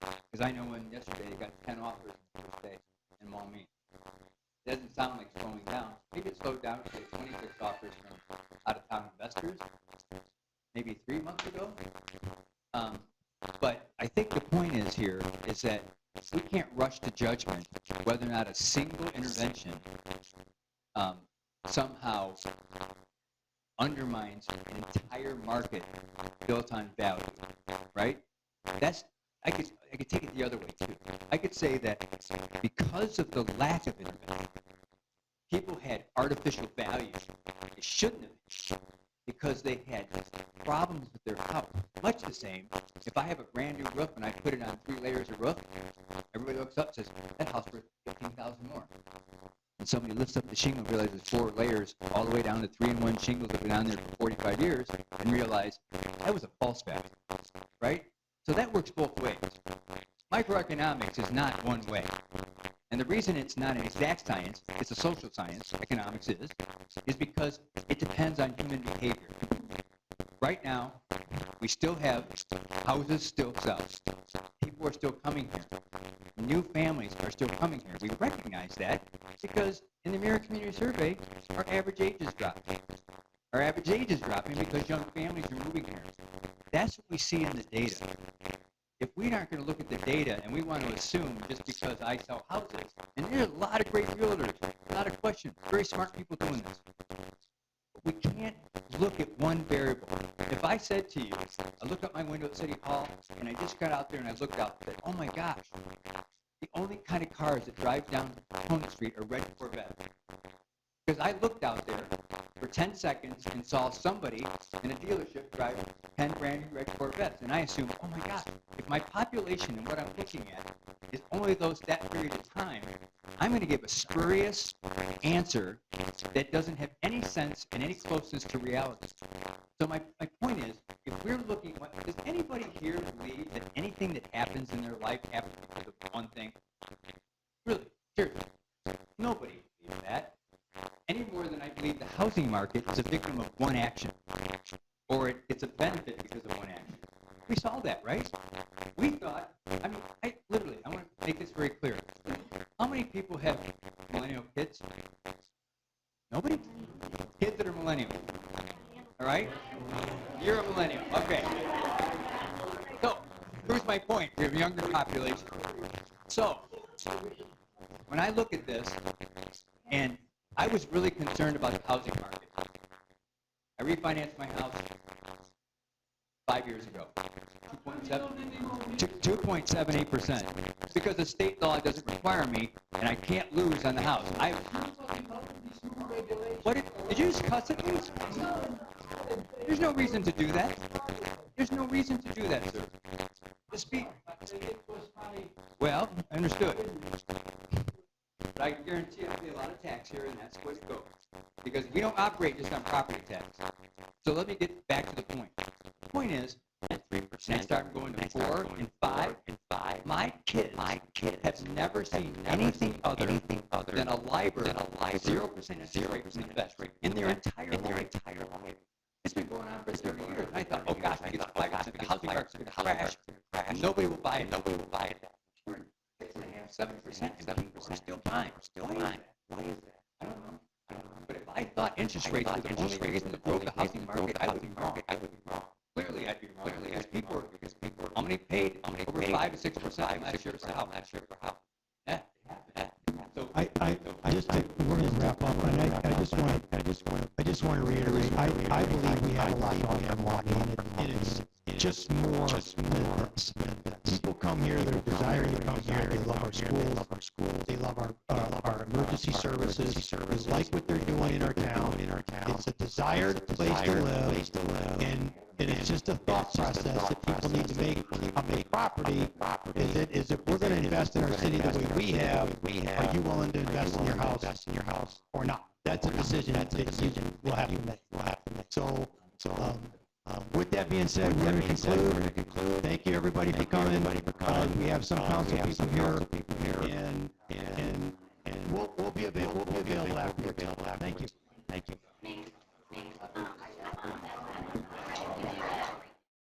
Because I know when yesterday they got 10 offers the first day in Maumee. It doesn't sound like slowing down. Maybe it slowed down to 26 offers from out-of-town investors, maybe 3 months ago. But I think the point is here is that we can't rush to judgment whether or not a single intervention somehow undermines an entire market built on value, right? I could take it the other way too. I could say that because of the lack of intervention, people had artificial value they shouldn't have, because they had problems with their house. Much the same, if I have a brand new roof and I put it on 3 layers of roof, everybody looks up and says, that house worth $15,000 more. And somebody lifts up the shingle and realizes 4 layers all the way down to 3-in-1 shingles that have been on there for 45 years and realize that was a false value, right? So that works both ways. Microeconomics is not one way. And the reason it's not an exact science, it's a social science, economics is because it depends on human behavior. Right now, we still have houses still sell. People are still coming here. New families are still coming here. We recognize that because in the Mirror Community Survey, our average age is dropping. Our average age is dropping because young families are moving here. That's what we see in the data. If we aren't going to look at the data and we want to assume just because I sell houses, and there's a lot of great realtors, a lot of questions, very smart people doing this. But we can't look at one variable. If I said to you, I looked out my window at City Hall, and I just got out there and I looked out and said, oh my gosh, the only kind of cars that drive down Coney Street are red Corvettes. Because I looked out there for 10 seconds and saw somebody in a dealership drive 10 brand new red Corvettes. And I assumed, oh my God, if my population and what I'm looking at is only that period of time, I'm going to give a spurious answer that doesn't have any sense and any closeness to reality. So my point is, if we're looking, does anybody here believe that anything that happens in their life happens because of one thing? Really, seriously, nobody believes that. Any more than I believe the housing housing market is a victim of one action, or it's a benefit because of one action. We saw that, right? We thought, I mean, I want to make this very clear. How many people have millennial kids? Nobody? Kids that are millennial. All right? You're a millennial. Okay. So, here's my point. We have a younger population. So, when I look at this, and I was really concerned about the housing market. I refinanced my house 5 years ago. 2.78%. Because the state law doesn't require me, and I can't lose on the house. Did you just cuss at me? There's no reason to do that. There's no reason to do that, sir. To speak. Well, understood. But I guarantee I pay a lot of tax here, and that's the way it goes. Because we don't operate just on property tax. So let me get back to the point. The point is, and I start going to 4 and 5. My kids have never seen anything other than a LIBOR 0% interest rate from the Fed in their entire life. It's been going on for 30 years. And I thought, oh gosh, I get 5%, the housing market's going to crash, and nobody will buy it. We're at 6.5%, 7%, and we're still fine. Why is that? I don't know. But if I thought interest rates were the only reason to grow the housing market, I would be wrong. Clearly, I'd be wrong. Because people how many paid over 5 to 6% last year for how? Yeah, it happened. So I just, we're gonna wrap up, and I just want to reiterate, I believe we have a lot going on in Maumee, and it's just more than this. People come here, they're desiring to come here, they love our schools, they love our emergency services, they like what they're doing in our town. It's a desired place to live, and it's just a thought process that people need to make on the property, is if we're gonna invest in our city the way we have, are you willing to invest in your house or not? That's a decision that you will have to make. So, with that being said, we're going to conclude. Thank you, everybody, for coming. We have some council people here, and